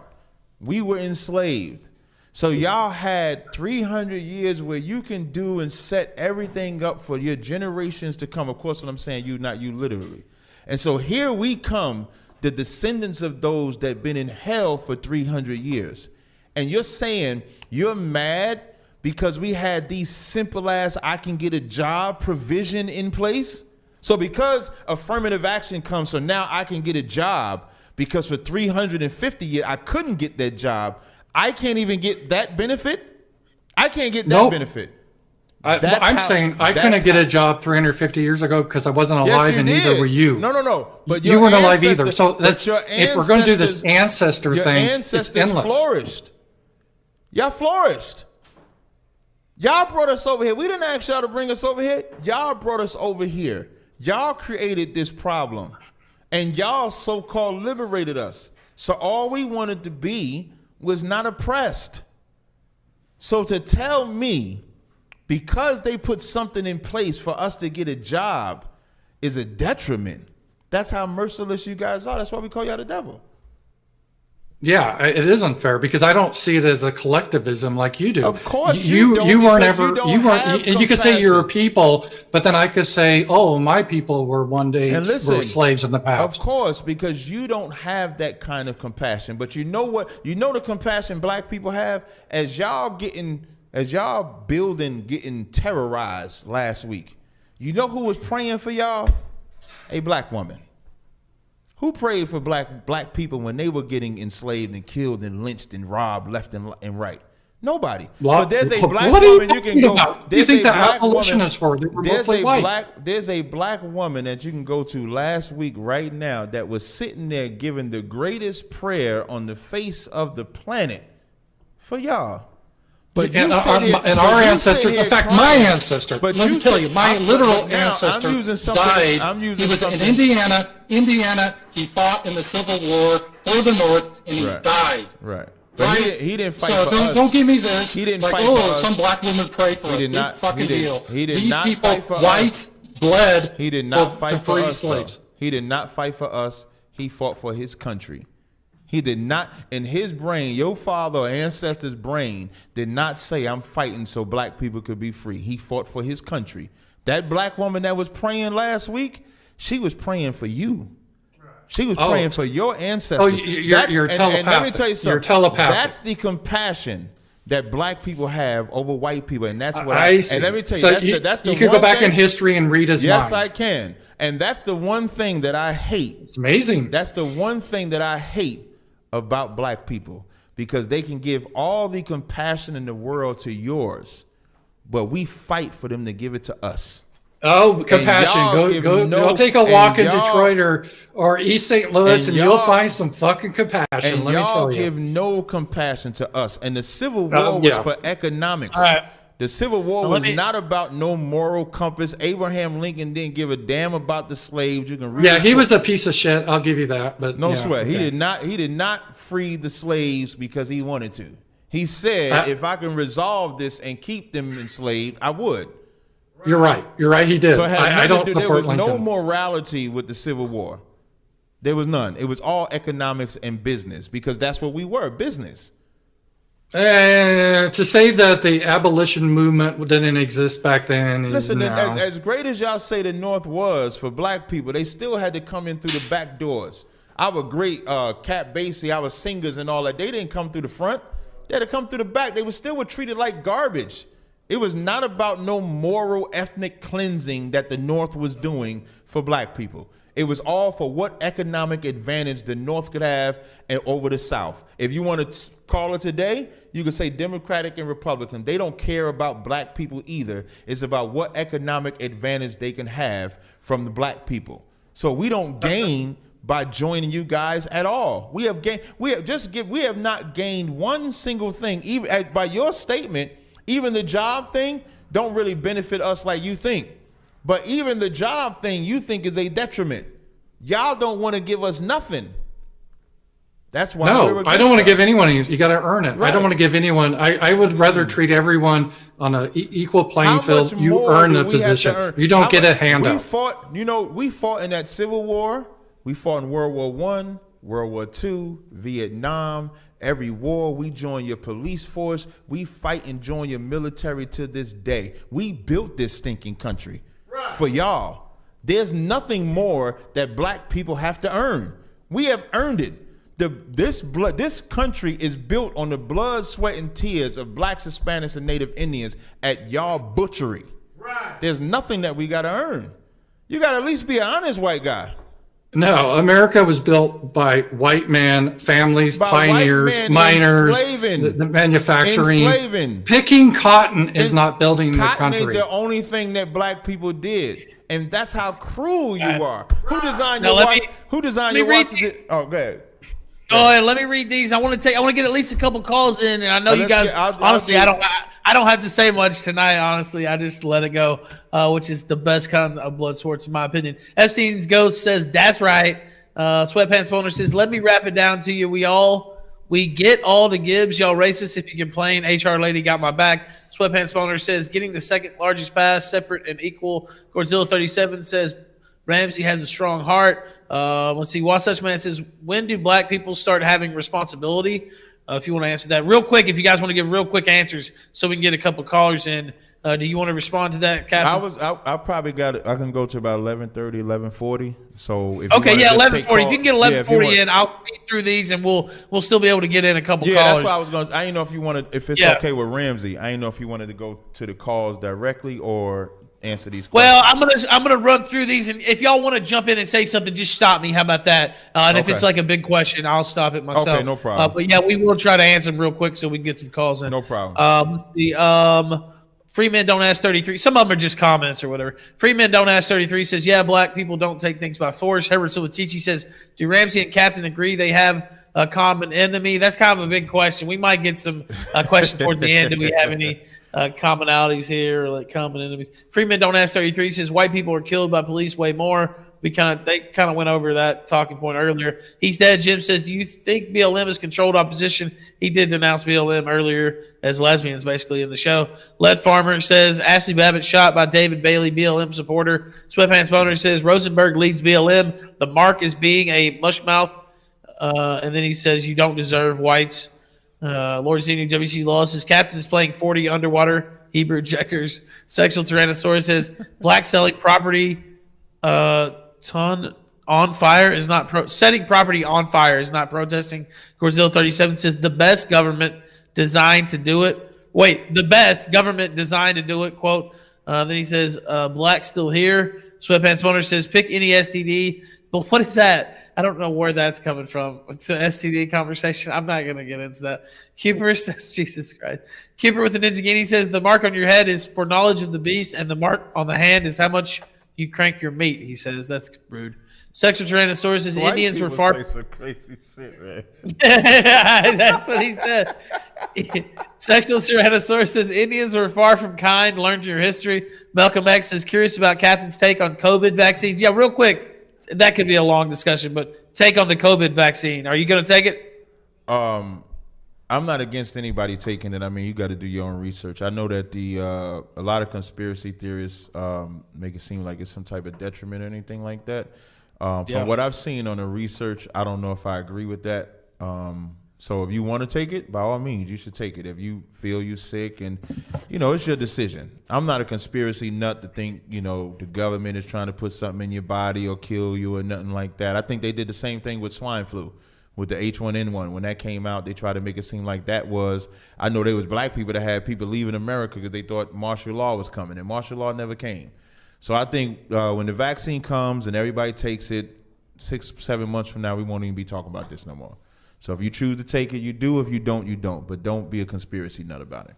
We were enslaved. So y'all had 300 years where you can do and set everything up for your generations to come. Of course, what I'm saying, you, not you literally. And so here we come, the descendants of those that been in hell for 300 years. And you're saying you're mad because we had these simple ass I can get a job provision in place? So because affirmative action comes, so now I can get a job, because for 350 years I couldn't get that job. I can't even get that benefit. I can't get that benefit. I'm saying I couldn't get a job 350 years ago because I wasn't alive, and neither were you. No. But you weren't alive either. So that's, if we're going to do this ancestor thing, it's endless. Flourished. Y'all flourished. Y'all brought us over here. We didn't ask y'all to bring us over here. Y'all brought us over here. Y'all created this problem, and y'all so-called liberated us. So all we wanted to be was not oppressed. So to tell me, because they put something in place for us to get a job is a detriment. That's how merciless you guys are. That's why we call y'all the devil. Yeah, it is unfair because I don't see it as a collectivism like you do. Of course you weren't ever, you weren't, you could say you're a people, but then I could say, oh, my people were one day were slaves in the past. Of course, because you don't have that kind of compassion. But you know what? You know the compassion black people have? As y'all building, getting terrorized last week, you know who was praying for y'all? A black woman. Who prayed for black people when they were getting enslaved and killed and lynched and robbed left and right? Nobody. But there's a black woman you can go. You think the abolitionists were? They were mostly white. There's a black woman that you can go to last week right now that was sitting there giving the greatest prayer on the face of the planet for y'all. But and our ancestors, in fact, my ancestor, but let me tell you, my literal ancestor died. He was in Indiana, he fought in the Civil War for the North, and he died. Right. He didn't fight for us. Don't give me this. He didn't fight for us. Some black woman prayed for a big fucking deal. He did not fight for us. Whites bled He did not fight for us. Slaves. He did not fight for us. He fought for his country. He did not, in his brain, your father or ancestor's brain did not say, I'm fighting so black people could be free. He fought for his country. That black woman that was praying last week, she was praying for you. She was praying for your ancestors. Oh, you're telepathic. And let me tell you something. You're telepathic. That's the compassion that black people have over white people. And that's what I see. And let me tell you, so that's the you can go back in history and read his mind. Yes, I can. And that's the one thing that I hate. It's amazing. That's the one thing that I hate about black people, because they can give all the compassion in the world to yours, but we fight for them to give it to us. Oh, compassion. Go take a walk in Detroit or East St. Louis and you'll find some fucking compassion. And let me tell you. Y'all give no compassion to us. And the Civil War was for economics. All right. The Civil War was not about no moral compass. Abraham Lincoln didn't give a damn about the slaves. You can read. He was a piece of shit. I'll give you that. But no sweat. Okay. He did not free the slaves because he wanted to. He said, if I can resolve this and keep them enslaved, I would. You're right. He did. So I don't support There was Lincoln. no morality with the Civil War. There was none. It was all economics and business, because that's what we were, business. To say that the abolition movement didn't exist back then is listen, as great as y'all say the North was for black people, they still had to come in through the back doors. Our great Cat Basie, our singers and all that, they didn't come through the front. They had to come through the back. They were treated like garbage. It was not about no moral ethnic cleansing that the North was doing for black people. It was all for what economic advantage the North could have over the South. If you want to call it today, you can say Democratic and Republican. They don't care about black people either. It's about what economic advantage they can have from the black people. So we don't gain by joining you guys at all. We have not gained one single thing. Even by your statement, even the job thing don't really benefit us like you think. But even the job thing you think is a detriment. Y'all don't want to give us nothing. That's why. No, I don't want to give anyone. You got to earn it. Right. I don't want to give anyone. I would rather treat everyone on an equal playing field. You earn the position. You don't get a handout. We fought in that Civil War. We fought in World War I. World War II, Vietnam, every war, we join your police force. We fight and join your military to this day. We built this stinking country for y'all. There's nothing more that black people have to earn. We have earned it. This country is built on the blood, sweat, and tears of blacks, Hispanics, and Native Indians at y'all butchery. Right. There's nothing that we got to earn. You got to at least be an honest white guy. No, America was built by white man families, pioneers, miners, the manufacturing. Enslaving. Picking cotton is not building the country. Cotton ain't the only thing that black people did. And that's how cruel you are. Who designed your Washington? Oh, go ahead. Oh, let me read these. I want to get at least a couple calls in, and I know you guys. Honestly, I don't have to say much tonight. Honestly, I just let it go, which is the best kind of blood sports in my opinion. Epstein's Ghost says that's right. Sweatpants Boner says, let me wrap it down to you. We get all the Gibbs, y'all racist if you complain. HR lady got my back. Sweatpants Boner says getting the second largest pass, separate and equal. Godzilla 37 says Ramsey has a strong heart. Let's see. Wasatch Man says, when do black people start having responsibility? If you want to answer that real quick, if you guys want to give real quick answers so we can get a couple callers in. Do you want to respond to that, Captain? I probably got it. I can go to about 11:30, 11:40. So if 11:40. If you can get 11:40 in, I'll read through these and we'll still be able to get in a couple callers. Yeah, that's what I was going to. I didn't know if you wanted, if it's okay with Ramsey. I didn't know if you wanted to go to the calls directly or answer these questions. Well, I'm gonna run through these, and if y'all want to jump in and say something, just stop me. How about that? And if it's like a big question, I'll stop it myself. Okay, no problem. But yeah, we will try to answer them real quick so we can get some calls in. No problem. Let's see. Freeman Don't Ask 33. Some of them are just comments or whatever. Freeman Don't Ask 33 says, yeah, black people don't take things by force. Herbert Silvatici says, do Ramsey and Captain agree they have a common enemy? That's kind of a big question. We might get some questions towards the end. Do we have any commonalities here, or like common enemies? Freeman Don't Ask 33 says, white people are killed by police way more. They kind of went over that talking point earlier. He's dead. Jim says, do you think BLM is controlled opposition? He did denounce BLM earlier as lesbians, basically, in the show. Lead Farmer says, Ashley Babbitt shot by David Bailey, BLM supporter. Sweatpants Boner says, Rosenberg leads BLM. The mark is being a mushmouth. And then he says, you don't deserve whites. Lord Senior WC Law says, Captain is playing 40 underwater Hebrew checkers. Sexual Tyrannosaurus says, black selling property setting property on fire is not protesting. Godzilla 37 says, the best government designed to do it. Wait, the best government designed to do it, quote. Then he says, black still here. Sweatpants Boner says, pick any STD. But what is that? I don't know where that's coming from. It's the STD conversation. I'm not going to get into that. Cooper says, Jesus Christ. Cooper with the Ninjagini says, the mark on your head is for knowledge of the beast, and the mark on the hand is how much you crank your meat, he says. That's rude. Sexual Tyrannosaurus says, Indians were far... Say some crazy shit, man. That's what he said. Sexual Tyrannosaurus says, Indians were far from kind. Learned your history. Malcolm X is curious about Captain's take on COVID vaccines. Yeah, real quick. That could be a long discussion, but take on the COVID vaccine. Are you going to take it? I'm not against anybody taking it. I mean, you got to do your own research. I know that a lot of conspiracy theorists make it seem like it's some type of detriment or anything like that. From what I've seen on the research, I don't know if I agree with that. So if you want to take it, by all means, you should take it. If you feel you're sick and, it's your decision. I'm not a conspiracy nut to think, the government is trying to put something in your body or kill you or nothing like that. I think they did the same thing with swine flu, with the H1N1. When that came out, they tried to make it seem like that was, I know there was black people that had people leaving America because they thought martial law was coming, and martial law never came. So I think when the vaccine comes and everybody takes it, 6-7 months from now, we won't even be talking about this no more. So if you choose to take it, you do. If you don't, you don't. But don't be a conspiracy nut about it.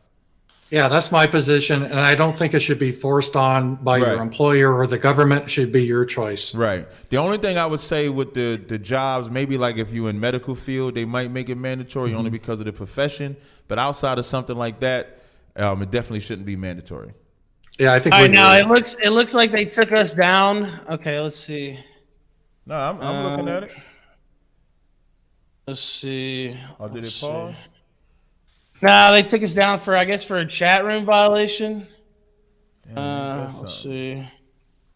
Yeah, that's my position. And I don't think it should be forced on by your employer or the government. It should be your choice. Right. The only thing I would say with the jobs, maybe like if you're in medical field, they might make it mandatory only because of the profession. But outside of something like that, it definitely shouldn't be mandatory. Yeah, I think. All right, now it looks like they took us down. Okay, let's see. No, I'm looking at it. Let's see. Oh, did it pause? No, they took us down for a chat room violation. Let's see.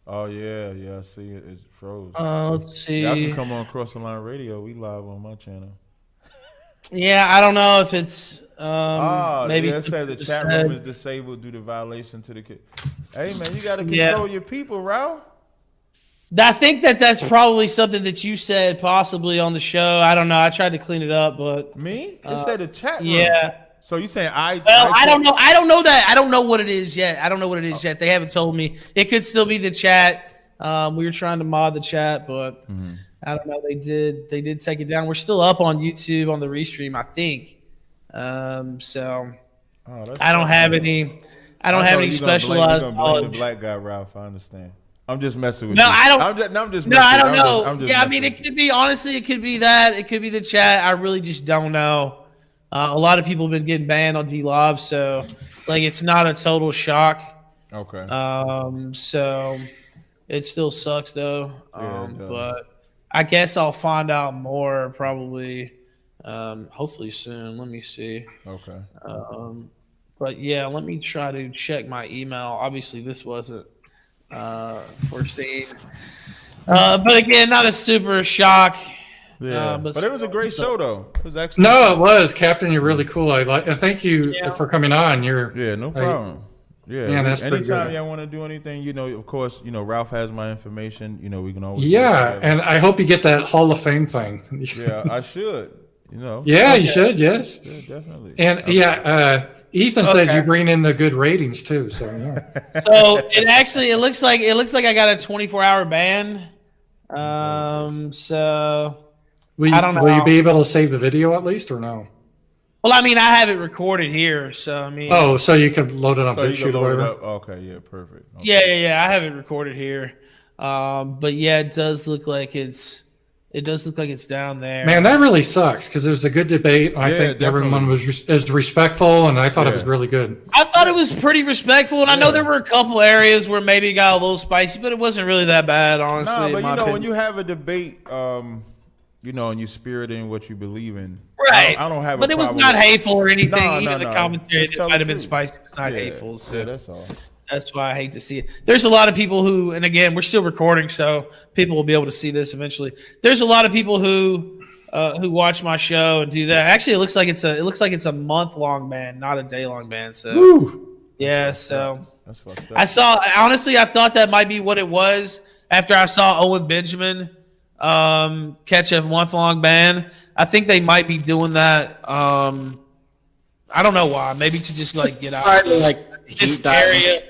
Oh yeah, I see it. It's froze. Let's see. Y'all can come on Cross the Line Radio. We live on my channel. Yeah, I don't know if it's maybe it says the chat room is disabled due to violation to the kid. Hey man, you gotta control your people, Ralph. I think that's probably something that you said possibly on the show. I don't know. I tried to clean it up, but me? It said the chat room. Yeah. So you saying I don't know. I don't know that. I don't know what it is yet. Yet. They haven't told me. It could still be the chat. We were trying to mod the chat, but I don't know. They did take it down. We're still up on YouTube on the restream, I think. So I don't have any. I don't have any specialized knowledge. Blame the black guy, Ralph. I understand. I'm just messing with you. I don't. I'm just no, I don't know. I mean, it could be honestly. It could be that. It could be the chat. I really just don't know. A lot of people have been getting banned on D-Lob, so like it's not a total shock. Okay. So it still sucks though. Yeah, but I guess I'll find out more probably, hopefully soon. Let me see. Okay. But yeah, let me try to check my email. Obviously, this wasn't foreseen. But again, not a super shock. Yeah, but it was a great show though. It was actually it was, Captain. You're really cool. I like, and thank you for coming on. No problem. That's pretty good. Anytime y'all want to do anything, of course, Ralph has my information. We can always. Yeah, and I hope you get that Hall of Fame thing. Yeah, I should. Yeah, you should. Yes. Yeah, definitely. And Ethan says you bring in the good ratings too. So yeah. So it looks like I got a 24-hour ban. So. I don't know. Will you be able to save the video at least, or no? Well, I mean, I have it recorded here, so I mean. Oh, so you can load it on BitChute or whatever. Okay, yeah, perfect. Okay. Yeah. I have it recorded here, but yeah, it does look like it's down there. Man, that really sucks because it was a good debate. I think everyone was as respectful, and I thought it was really good. I thought it was pretty respectful, and I know there were a couple areas where maybe it got a little spicy, but it wasn't really that bad, honestly. No, but when you have a debate, and you spirit in what you believe in. Right. I don't have but a problem. But it was not hateful or anything. No, the commentary that might have been spicy was not hateful. So that's all. That's why I hate to see it. There's a lot of people who, and again, we're still recording, so people will be able to see this eventually. There's a lot of people who watch my show and do that. Actually, it looks like it's a month-long ban, not a day-long ban. So Woo. Yeah, so that's fucked up. I thought that might be what it was after I saw Owen Benjamin catch a month-long ban. I think they might be doing that. I don't know why. Maybe to just get out of this area.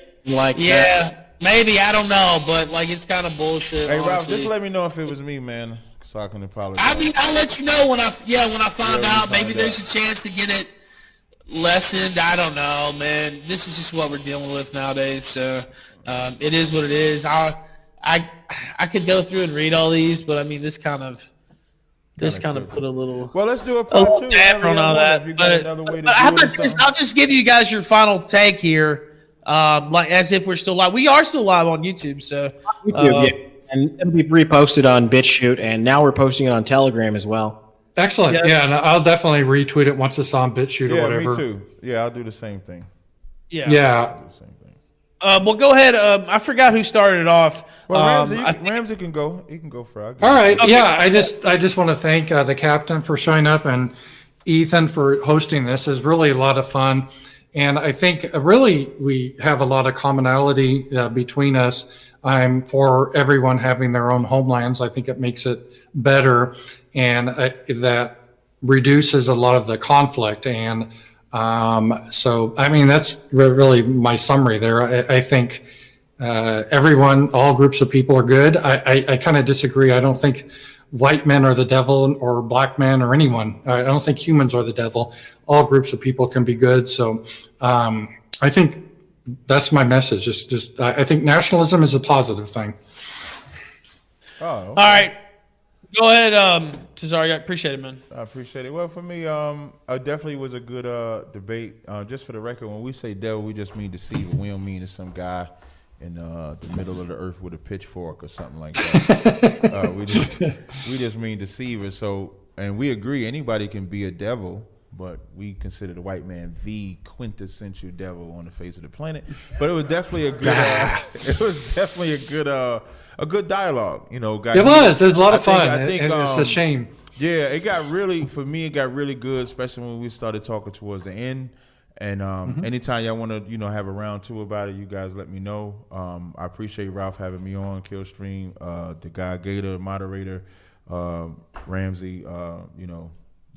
Maybe, I don't know, but it's kind of bullshit. Hey, Ralph, just let me know if it was me, man, so I can apologize. I mean, I'll let you know when I find out. Maybe there's a chance to get it lessened. I don't know, man. This is just what we're dealing with nowadays. So it is what it is. I could go through and read all these, but I mean, this kind of put a little. Well, let's do a part two. Damper on all that. But how about this? I'll just give you guys your final take here. As if we're still live. We are still live on YouTube, so and it'll be reposted on BitChute, and now we're posting it on Telegram as well. Excellent. Yeah, and I'll definitely retweet it once it's on BitChute or whatever. Me too. Yeah, I'll do the same thing. Yeah. Well, go ahead. I forgot who started it off. Well, Ramsey can go. He can go for it. All right. Okay. Yeah, I just want to thank the captain for showing up and Ethan for hosting this. It's really a lot of fun. And I think really we have a lot of commonality between us. I'm for everyone having their own homelands. I think it makes it better, and that reduces a lot of the conflict. And so, I mean, that's really my summary there. I think everyone, all groups of people are good. I kind of disagree. I don't think white men are the devil or black men or anyone. I don't think humans are the devil. All groups of people can be good. So I think that's my message. Just I think nationalism is a positive thing. Oh, okay. All right. Go ahead, Tazaryach. I appreciate it, man. I appreciate it. Well, for me, it definitely was a good debate. Just for the record, when we say devil, we just mean deceiver. We don't mean it's some guy in the middle of the earth with a pitchfork or something like that. We just mean deceiver. So, and we agree, anybody can be a devil, but we consider the white man the quintessential devil on the face of the planet. But it was definitely a good dialogue. You know, guys. It was a lot of fun. I think it's a shame. Yeah, it got really good, especially when we started talking towards the end. And anytime y'all want to, have a round two about it, you guys let me know. I appreciate Ralph having me on Killstream, the guy Gator, moderator, Ramsey.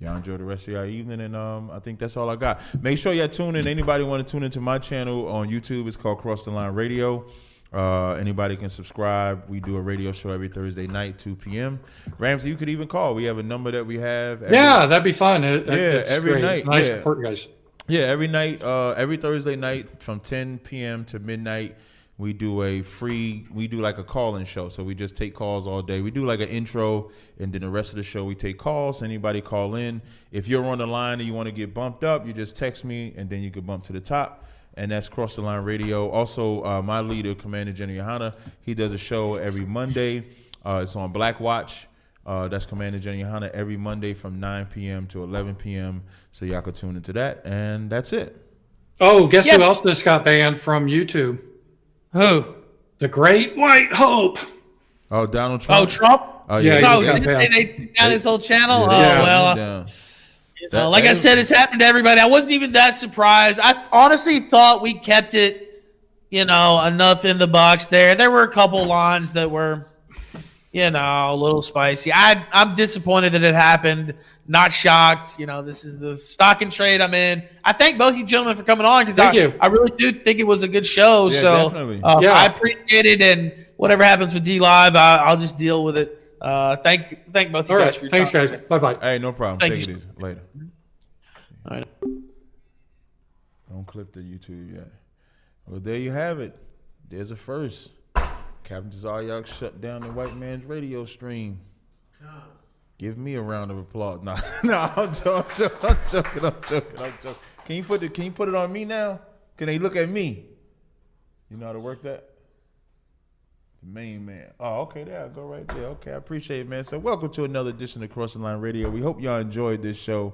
Y'all enjoy the rest of your evening, and I think that's all I got. Make sure y'all tune in. Anybody want to tune into my channel on YouTube? It's called Cross the Line Radio. Anybody can subscribe. We do a radio show every Thursday night, 2 p.m. Ramsey, you could even call. We have a number that we have. That'd be fun. Every great. night. Nice support, guys. Yeah, every night, every Thursday night from 10 p.m. to midnight, we do like a call-in show. So we just take calls all day. We do like an intro, and then the rest of the show we take calls. Anybody call in. If you're on the line and you want to get bumped up, you just text me, and then you can bump to the top. And that's Cross the Line Radio. Also, my leader, Commander Jenny Yohana, he does a show every Monday. It's on Black Watch. That's Commander Jenny Yohana every Monday from 9 p.m. to 11 p.m. So y'all can tune into that. And that's it. Oh, guess who else just got banned from YouTube? Who? The Great White Hope. Oh, Donald Trump? Oh, Trump? Oh, yeah. They took down his whole channel? Yeah, like I said, it's happened to everybody. I wasn't even that surprised. I honestly thought we kept it, enough in the box there. There were a couple lines that were, a little spicy. I'm disappointed that it happened. Not shocked. This is the stock and trade I'm in. I thank both you gentlemen for coming on because I really do think it was a good show. Yeah, so definitely. I appreciate it, and whatever happens with D Live, I'll just deal with it. Thank both you guys for your time. Thanks, guys. Bye-bye. Hey, no problem. Thank Take you. it easy. Later. All right. Don't clip the YouTube yet. Well, there you have it. There's a first. Captain Tazaryach shut down the white man's radio stream. Give me a round of applause. No, I'm joking. Can you put it on me now? Can they look at me? You know how to work that? The main man. Oh, okay, there I go right there. Okay, I appreciate it, man. So welcome to another edition of Cross the Line Radio. We hope y'all enjoyed this show.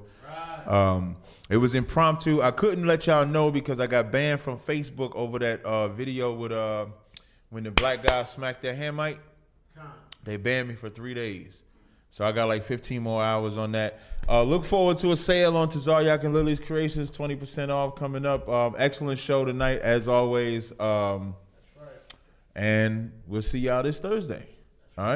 It was impromptu. I couldn't let y'all know because I got banned from Facebook over that video with when the black guy smacked that Hamite. They banned me for 3 days. So I got like 15 more hours on that. Look forward to a sale on Tazaryach and Lily's Creations, 20% off coming up. Excellent show tonight, as always. And we'll see y'all this Thursday. All right.